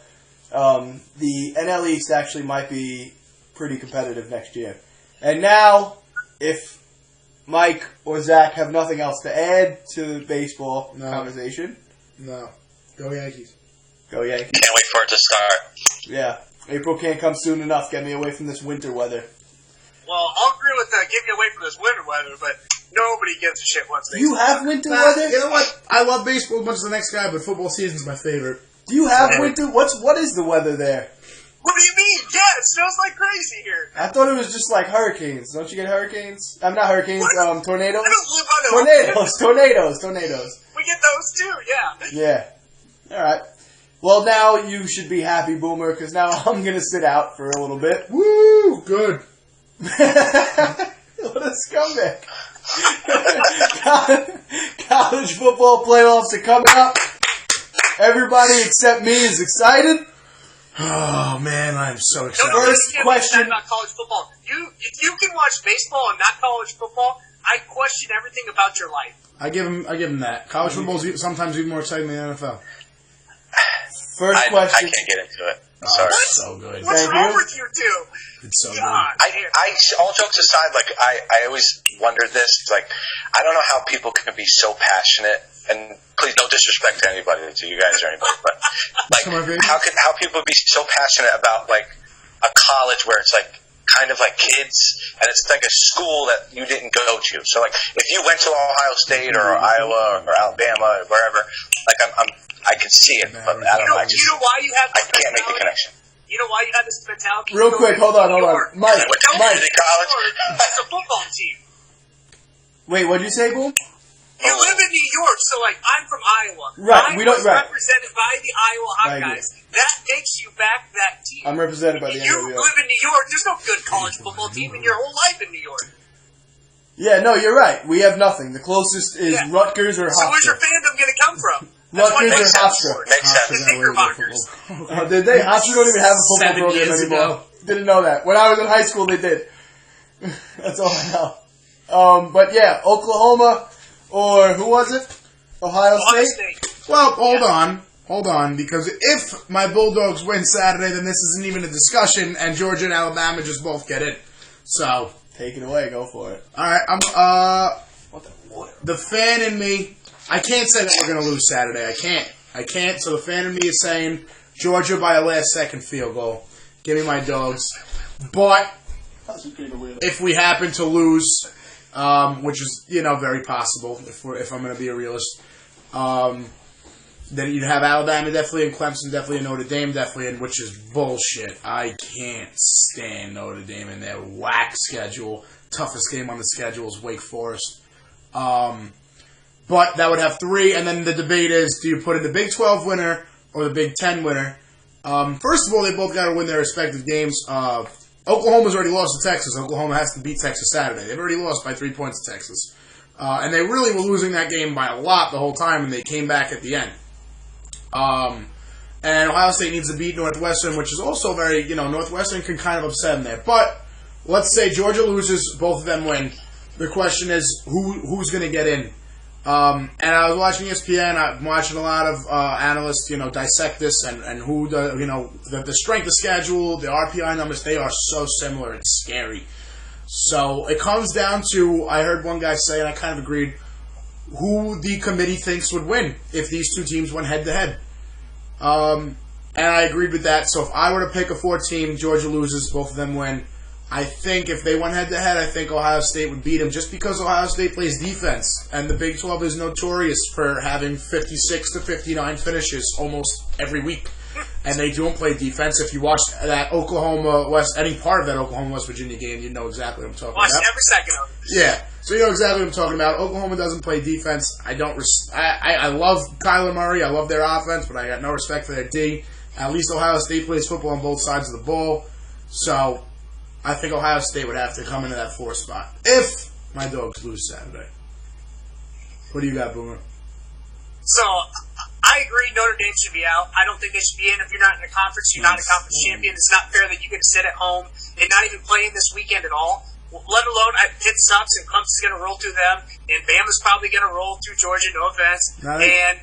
the NL East actually might be pretty competitive next year. And now... if Mike or Zach have nothing else to add to the baseball conversation. No. Go Yankees. Go Yankees. Can't wait for it to start. Yeah. April can't come soon enough. Get me away from this winter weather. Well, I'll agree with getting away from this winter weather, but nobody gives a shit once they Do you have winter weather? You know what? I love baseball as much as the next guy, but football season's my favorite. Do you have winter? What is the weather there? What do you mean? Yeah, it snows like crazy here. I thought it was just like hurricanes. Don't you get hurricanes? I'm not hurricanes. What? Tornadoes. I don't live on Tornadoes. We get those too, yeah. Yeah. All right. Well, now you should be happy, Boomer, because now I'm gonna sit out for a little bit. Woo! Good. What a scumbag. College football playoffs are coming up. Everybody except me is excited. Oh, man, I'm so excited. First question about college football. If you can watch baseball and not college football, I question everything about your life. I give him that. College football's sometimes even more exciting than the NFL. First question. I can't get into it. Sorry. That's so good. What's wrong with you two? It's so God, all jokes aside, like I always wondered this. Like, I don't know how people can be so passionate, and please no disrespect to anybody, to you guys or anybody, but like how people be so passionate about like a college where it's like kind of like kids, and it's like a school that you didn't go to. So like if you went to Ohio State or Iowa or Alabama or wherever, like I can see it, but I don't know. You know why you have this I can't make the connection. You know why you have this mentality? Real quick, hold on. Mike. It's a football team. Wait, what did you say, Boom? You live in New York, so like I'm from Iowa. Right, we don't. Right. Represented by the Iowa Hawkeyes. That takes you back that team. I'm represented by the You NWO. live in New York. There's no good college football team in your whole life in New York. Yeah, no, you're right. We have nothing. The closest is Rutgers or Hofstra. So where's your fandom going to come from? Rutgers or Hofstra. Makes sense. The Knickerbockers. Did they? Hofstra don't even have a football program anymore. Didn't know that. When I was in high school, they did. That's all I know. But yeah, Oklahoma or who was it? Ohio State? Well, hold on, because if my Bulldogs win Saturday, then this isn't even a discussion, and Georgia and Alabama just both get in. So take it away, go for it. All right, What the water? The fan in me, I can't say that we're going to lose Saturday. I can't. So the fan in me is saying Georgia by a last-second field goal. Give me my Dogs. But if we happen to lose, which is very possible, if I'm going to be a realist, then you'd have Alabama definitely and Clemson definitely and Notre Dame definitely, and which is bullshit. I can't stand Notre Dame in their whack schedule. Toughest game on the schedule is Wake Forest. But that would have 3, and then the debate is, do you put in the Big 12 winner or the Big 10 winner? First of all, they both got to win their respective games. Oklahoma's already lost to Texas. Oklahoma has to beat Texas Saturday. They've already lost by 3 points to Texas. And they really were losing that game by a lot the whole time, and they came back at the end. And Ohio State needs to beat Northwestern, which is also very, Northwestern can kind of upset them there. But let's say Georgia loses, both of them win. The question is, who's going to get in? And I was watching ESPN. I'm watching a lot of analysts, dissect this and who the strength of schedule, the RPI numbers. They are so similar. It's scary. So it comes down to, I heard one guy say, and I kind of agreed, who the committee thinks would win if these two teams went head to head. And I agreed with that. So if I were to pick a 4-team, Georgia loses, both of them win. I think if they went head-to-head, I think Ohio State would beat them just because Ohio State plays defense. And the Big 12 is notorious for having 56 to 59 finishes almost every week. And they don't play defense. If you watch that any part of that Oklahoma-West Virginia game, you know exactly what I'm talking about. Watch every second of it. Yeah, so you know exactly what I'm talking about. Oklahoma doesn't play defense. I love Kyler Murray. I love their offense, but I got no respect for their D. At least Ohio State plays football on both sides of the ball. So I think Ohio State would have to come into that 4th spot if my Dogs lose Saturday. What do you got, Boomer? So, I agree Notre Dame should be out. I don't think they should be in. If you're not in a conference, you're not a conference champion. It's not fair that you get to sit at home and not even play in this weekend at all. Let alone, Pitt sucks and Clemson's going to roll through them, and Bama's probably going to roll through Georgia, no offense. And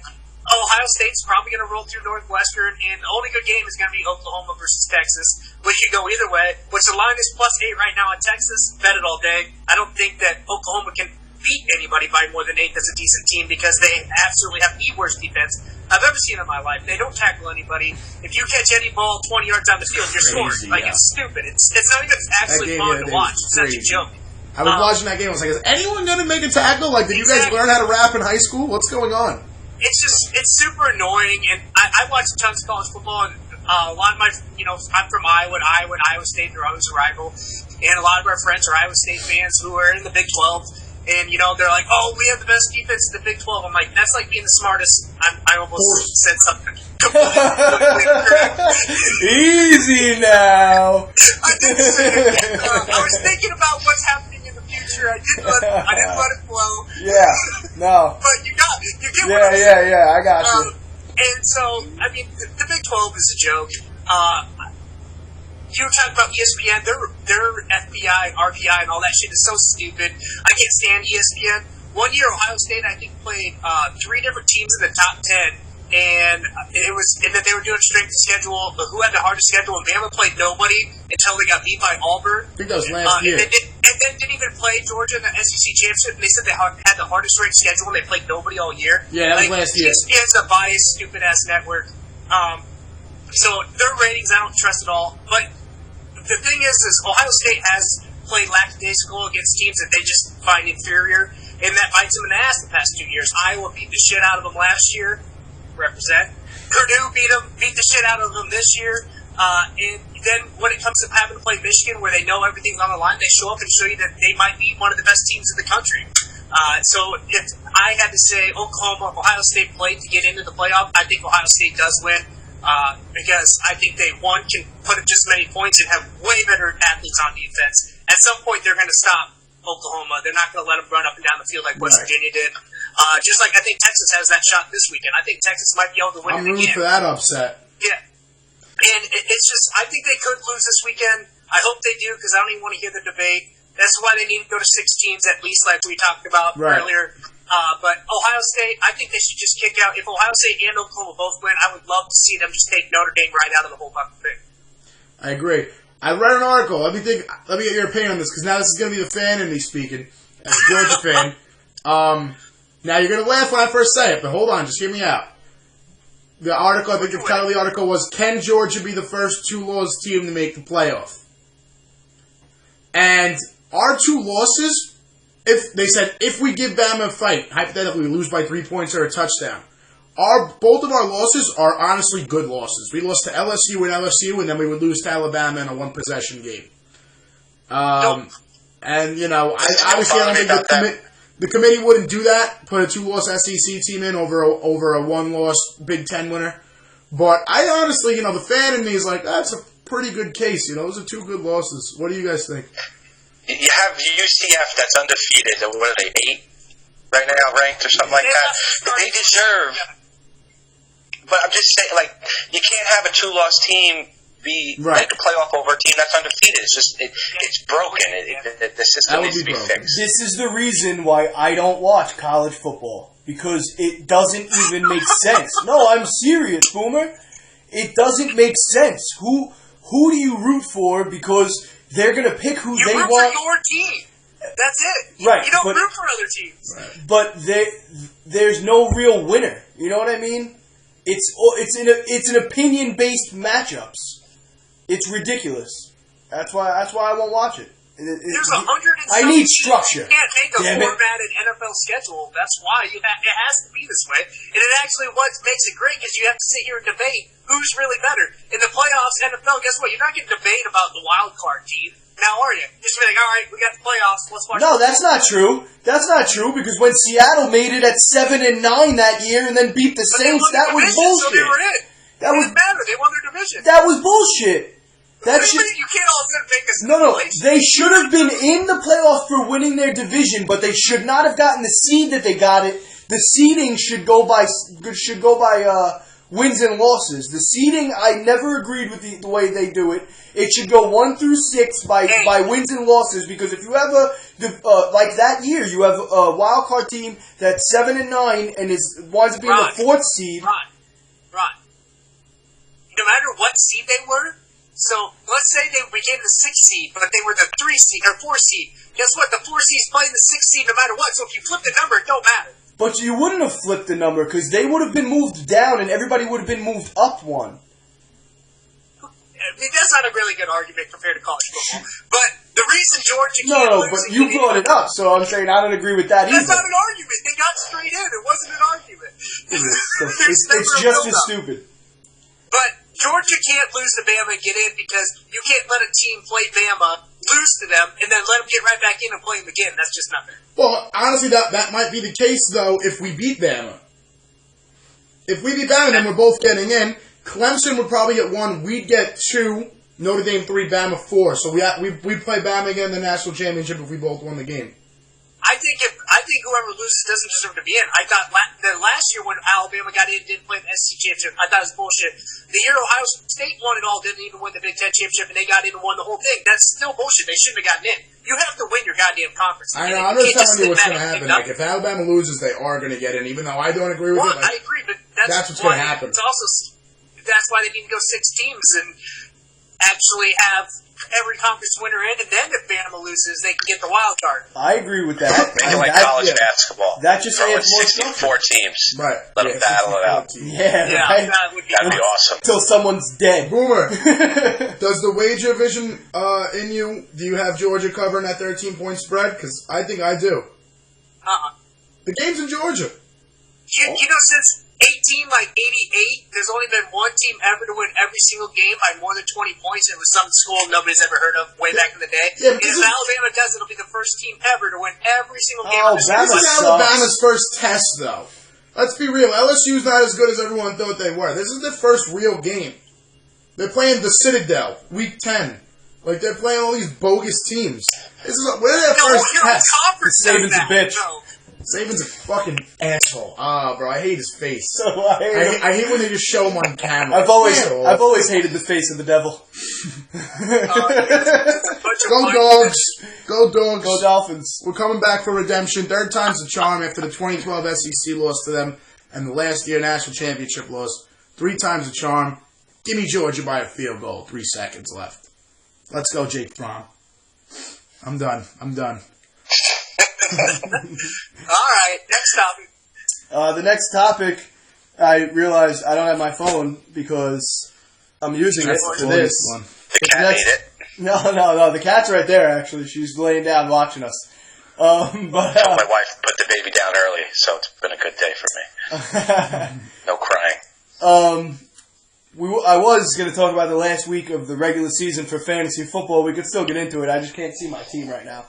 Ohio State's probably going to roll through Northwestern, and the only good game is going to be Oklahoma versus Texas, we could go either way. Which the line is +8 right now in Texas. Bet it all day. I don't think that Oklahoma can beat anybody by more than 8 that's a decent team because they absolutely have the worst defense I've ever seen in my life. They don't tackle anybody. If you catch any ball 20 yards down the field, you're scoring. Like, it's stupid. It's not even actually fun to watch. It's such a joke. I was watching that game. I was like, is anyone going to make a tackle? Like, did you guys learn how to rap in high school? What's going on? It's super annoying. And I watch tons of college football, and a lot of my, I'm from Iowa, and Iowa State, they're always a rival. And a lot of our friends are Iowa State fans who are in the Big 12. And, they're like, oh, we have the best defense in the Big 12. I'm like, that's like being the smartest. I almost said something completely incorrect. Easy now. I was thinking about what's happening in the future. I didn't let it flow. Yeah, no. But you got it. You get what I'm saying. Yeah, I got you. And so, I mean, the Big 12 is a joke. You were talking about ESPN, their FBI, RPI, and all that shit is so stupid. I can't stand ESPN. One year, Ohio State, I think, played 3 different teams in the top 10, and then they were doing strength of schedule, who had the hardest schedule, and Bama played nobody until they got beat by Auburn. I think that was last year. And then didn't even play Georgia in the SEC championship, and they said they had the hardest ranked schedule, and they played nobody all year. Yeah, that was last year. ESPN's a biased, stupid-ass network. So their ratings, I don't trust at all. But the thing is Ohio State has played lackadaisical against teams that they just find inferior, and that bites them in the ass the past 2 years. Iowa beat the shit out of them last year. Represent. Purdue beat the shit out of them this year. And then when it comes to having to play Michigan, where they know everything's on the line, they show up and show you that they might be one of the best teams in the country. So if I had to say Oklahoma, Ohio State played to get into the playoff, I think Ohio State does win. Because I think they, one, can put up just as many points and have way better athletes on defense. At some point, they're going to stop Oklahoma. They're not going to let them run up and down the field like West Virginia did. Just like I think Texas has that shot this weekend. I think Texas might be able to win it again. I'm rooting for that upset. Yeah. And it's just, I think they could lose this weekend. I hope they do, because I don't even want to hear the debate. That's why they need to go to 6 teams at least, like we talked about earlier. But Ohio State, I think they should just kick out. If Ohio State and Oklahoma both win, I would love to see them just take Notre Dame right out of the whole fucking thing. I agree. I read an article. Let me get your opinion on this, because now this is going to be the fan in me speaking, as a Georgia fan. Now you're going to laugh when I first say it, but hold on, just hear me out. The article, I think the title of the article was, can Georgia be the first 2-loss team to make the playoff? And our 2 losses, if we give Bama a fight, hypothetically we lose by 3 points or a touchdown, both of our losses are honestly good losses. We lost to LSU and LSU, and then we would lose to Alabama in a 1-possession game. And, obviously I don't think the committee wouldn't do that, put a 2-loss SEC team in over a 1-loss Big Ten winner. But I honestly, the fan in me is like, that's a pretty good case. Those are 2 good losses. What do you guys think? You have UCF that's undefeated. What are they, 8 right now, ranked or something like that? They deserve. But I'm just saying, you can't have a 2-loss team make a playoff over a team that's undefeated. It's just it's broken. The system needs to be fixed. This is the reason why I don't watch college football, because it doesn't even make sense. No, I'm serious, Boomer. It doesn't make sense. Who do you root for? Because they're gonna pick who they want. You root for your team. That's it. Right. You don't root for other teams. Right. But there's no real winner. You know what I mean? It's an opinion-based matchups. It's ridiculous. That's why I won't watch it. There's 100 and I need structure. You can't make a formatted NFL schedule. That's why it has to be this way. And it actually what makes it great is you have to sit here and debate who's really better. In the playoffs, NFL, guess what? You're not going to debate about the wild card team. Now are you? Just be like, all right, we got the playoffs. Let's watch. No, that's not true. That's not true, because when Seattle made it at 7-9 that year and then beat the Saints, that was bullshit. So they were in. It didn't matter. They won their division. That was bullshit. You can't all of a sudden make us. No. They should have been in the playoff for winning their division, but they should not have gotten the seed that they got it. The seeding should go by wins and losses. The seeding, I never agreed with the way they do it. It should go 1 through 6 by wins and losses, because if you have like that year, you have a wild card team that's 7-9 and winds up being the 4th seed. Right. No matter what seed they were, So let's say they became the 6th seed, but they were the 3 seed or 4 seed. Guess what? The 4 seed's playing the 6th seed no matter what. So if you flip the number, it don't matter. But you wouldn't have flipped the number because they would have been moved down and everybody would have been moved up one. I mean, that's not a really good argument compared to college football. But the reason Georgia can't lose... but you brought it up, so I'm saying I don't agree with that either. That's not an argument. They got straight in. It wasn't an argument. It's just as stupid. But Georgia can't lose to Bama and get in because you can't let a team play Bama, lose to them, and then let them get right back in and play them again. That's just not fair. Well, honestly, that might be the case, though, if we beat Bama. If we beat Bama, then we're both getting in. Clemson would probably get 1. We'd get 2. Notre Dame 3, Bama 4. So we play Bama again in the national championship if we both won the game. I think whoever loses doesn't deserve to be in. I thought last year when Alabama got in, didn't play the SEC championship. I thought it was bullshit. The year Ohio State won it all, didn't even win the Big Ten championship, and they got in and won the whole thing. That's still bullshit. They shouldn't have gotten in. You have to win your goddamn conference. I know. I'm just telling you what's going to happen. Like, if Alabama loses, they are going to get in, even though I don't agree with it. Like, I agree, but that's what's going to happen. It's also that's why they need to go 6 teams and actually have every conference winner in, and then if Bama loses, they can get the wild card. I agree with that. Make it like college basketball. That just throw in adds more 64 teams. Right. Let them battle it out. Yeah, right? That'd be awesome. Until someone's dead. Boomer, does the wager vision in you, do you have Georgia covering that 13-point spread? Because I think I do. The game's in Georgia. You know, since 88, there's only been one team ever to win every single game by more than 20 points. It was some school nobody's ever heard of way back in the day. Yeah, if Alabama does, it'll be the first team ever to win every single game. Oh, this is Alabama's first test, though. Let's be real. LSU's not as good as everyone thought they were. This is their first real game. They're playing the Citadel, Week 10. Like, they're playing all these bogus teams. We're their first test. Saban's a bitch. Saban's a fucking asshole. Bro, I hate his face. So I hate when they just show him on camera. I've always hated the face of the devil. Go Dogs. Go Dogs. Go Dolphins. We're coming back for redemption. 3rd time's the charm after the 2012 SEC loss to them and the last year national championship loss. 3 times the charm. Give me Georgia by a field goal. 3 seconds left. Let's go, Jake Fromm. I'm done. Alright, next topic. The next topic, I realized I don't have my phone because I'm using it for this. The cat ate it. No, the cat's right there, actually. She's laying down watching us. My wife put the baby down early, so it's been a good day for me. No crying. I was going to talk about the last week of the regular season for fantasy football. We could still get into it. I just can't see my team right now.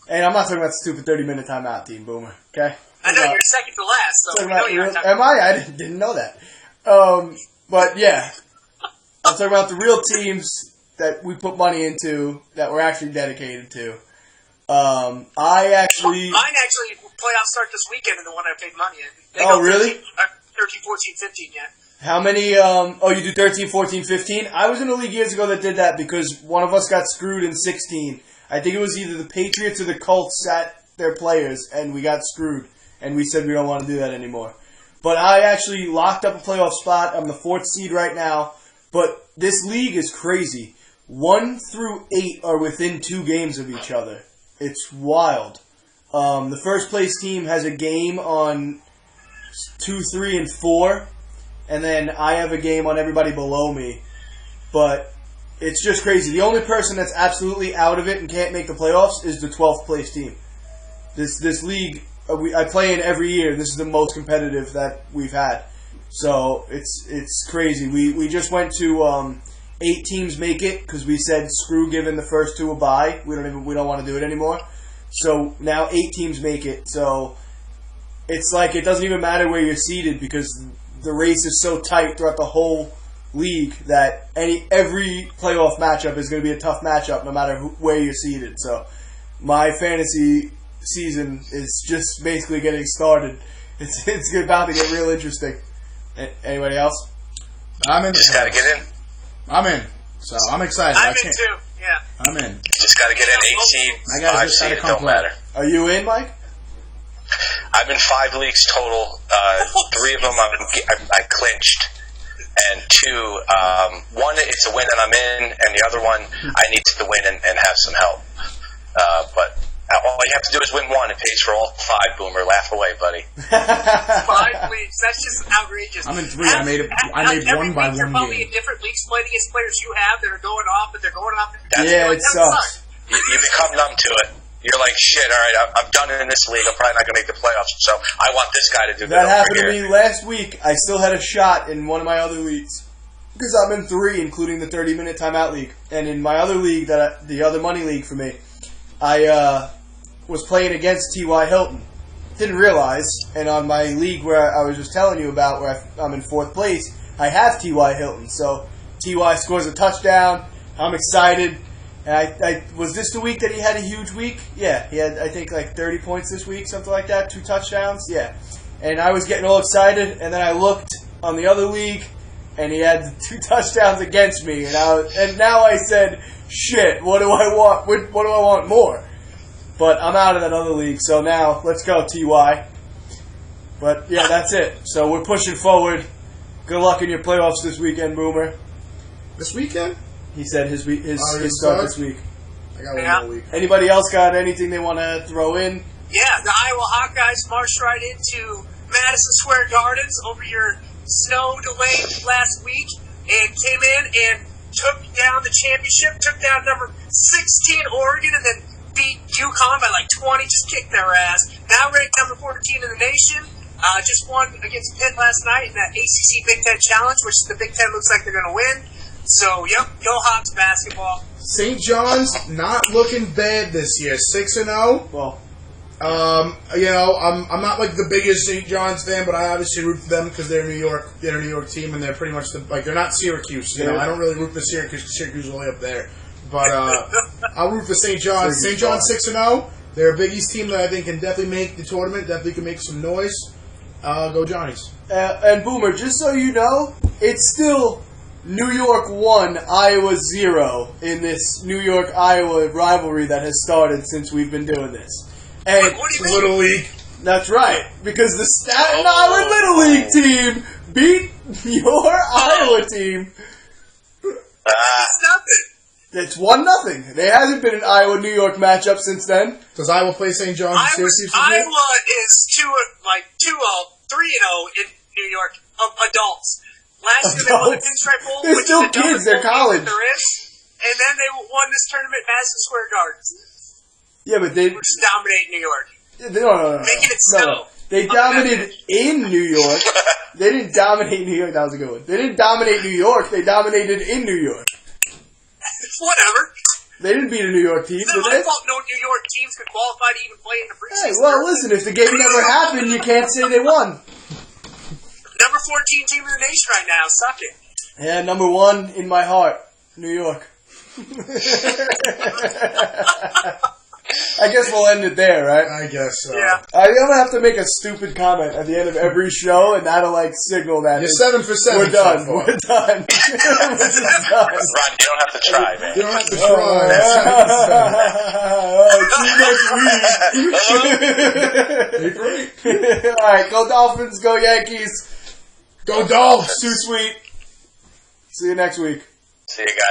And I'm not talking about the stupid 30-minute timeout team, Boomer. Okay? I know you're second to last, so we know you're Am I? I didn't know that. But yeah, I'm talking about the real teams that we put money into that we're actually dedicated to. Mine actually playoffs start this weekend, and the one I paid money in. Really? 13, 14, 15, yeah. How many? You do 13, 14, 15? I was in a league years ago that did that because one of us got screwed in 16. I think it was either the Patriots or the Colts sat their players, and we got screwed. And we said we don't want to do that anymore. But I actually locked up a playoff spot. I'm the 4th seed right now. But this league is crazy. 1 through 8 are within 2 games of each other. It's wild. The first place team has a game on 2, 3, and 4. And then I have a game on everybody below me. But it's just crazy. The only person that's absolutely out of it and can't make the playoffs is the 12th place team. This league, I play in every year. This is the most competitive that we've had. So it's crazy. We just went to 8 teams make it because we said screw giving the first 2 a bye. We don't want to do it anymore. So now 8 teams make it. So it's like it doesn't even matter where you're seated because the race is so tight throughout the whole league that every playoff matchup is going to be a tough matchup no matter where you're seated. So my fantasy season is just basically getting started. It's about to get real interesting. Anybody else? I'm in. Just gotta get in. I'm in. So I'm excited. I'm in too. Yeah. I'm in. Just gotta get in. 8 seed, 5 seed, it don't matter. Are you in, Mike? I'm in 5 leagues total. 3 of them I clinched, and two, one, it's a win and I'm in, and the other one, I need to win and have some help. But all you have to do is win one. It pays for all 5, Boomer. Laugh away, buddy. 5 leagues. That's just outrageous. I'm in 3. I made one by one You're probably game. in different leagues playing against players you have that are going off, but they're going off. It sucks. You become numb to it. You're like, shit, all right, I'm done in this league. I'm probably not going to make the playoffs, so I want this guy to do That good happened over to here. me last week. I still had a shot in one of my other leagues. Because I'm in 3, including the 30-minute timeout league. And in my other league, the other money league for me, I was playing against T.Y. Hilton. Didn't realize, and on my league where I was just telling you about, where I'm in 4th place, I have T.Y. Hilton. So T.Y. scores a touchdown. I'm excited. And was this the week that he had a huge week? Yeah, he had, I think, like 30 points this week, something like that, 2 touchdowns. Yeah. And I was getting all excited, and then I looked on the other league, and he had 2 touchdowns against me. And now I said, shit, what do I want? What do I want more? But I'm out of that other league, so now let's go, TY. But yeah, that's it. So we're pushing forward. Good luck in your playoffs this weekend, Boomer. This weekend? He said his start this week. I got one more week. Anybody else got anything they want to throw in? Yeah, the Iowa Hawkeyes marched right into Madison Square Gardens over your snow delay last week and came in and took down the championship, took down number 16 Oregon, and then beat UConn by like 20, just kicked their ass. Now ranked number 14 in the nation. Just won against Pitt last night in that ACC Big Ten Challenge, which the Big Ten looks like they're going to win. So, yep, go Hawks basketball. St. John's not looking bad this year. 6-0. Well, I'm not like the biggest St. John's fan, but I obviously root for them because they're a New York team, and they're pretty much they're not Syracuse. You know, I don't really root for Syracuse because Syracuse is way up there. But I'll root for St. John's. St. John's 6-0. They're a Big East team that I think can definitely make the tournament. Definitely can make some noise. Go Johnnies. and Boomer, just so you know, it's still New York 1, Iowa 0 in this New York-Iowa rivalry that has started since we've been doing this. And What do you mean? Little League. that's right, because the Staten Island Little League team beat your Iowa team. It's nothing. It's 1-0. There hasn't been an Iowa-New York matchup since then. Does Iowa play St. John's and Syracuse? Iowa is 3-0 in New York of adults. Last year they won the Pinstripe Bowl, They're which still is the kids. dumbest They're bowl game college. that there is. And then they won this tournament at Madison Square Gardens, Yeah, but they which is dominating New York. no. Making it snow. They dominated in New York. They didn't dominate New York. That was a good one. They didn't dominate New York. They dominated in New York. Whatever. They didn't beat a New York team, It's did not they? my fault no New York teams could qualify to even play in the Hey, preseason. well, listen, if the game never happened, you can't say they won. Number 14 team in the nation right now. Suck it. Yeah, number 1 in my heart, New York. I guess we'll end it there, right? I guess so. Yeah. I'm gonna have to make a stupid comment at the end of every show, and that'll signal that You're 7 for 7. we're done. So far. We're done. We're just done. Ron, you don't have to try, man. You don't have to try. See you next week. All right, go Dolphins, go Yankees. Go Dolphins. Too sweet. See you next week. See you guys.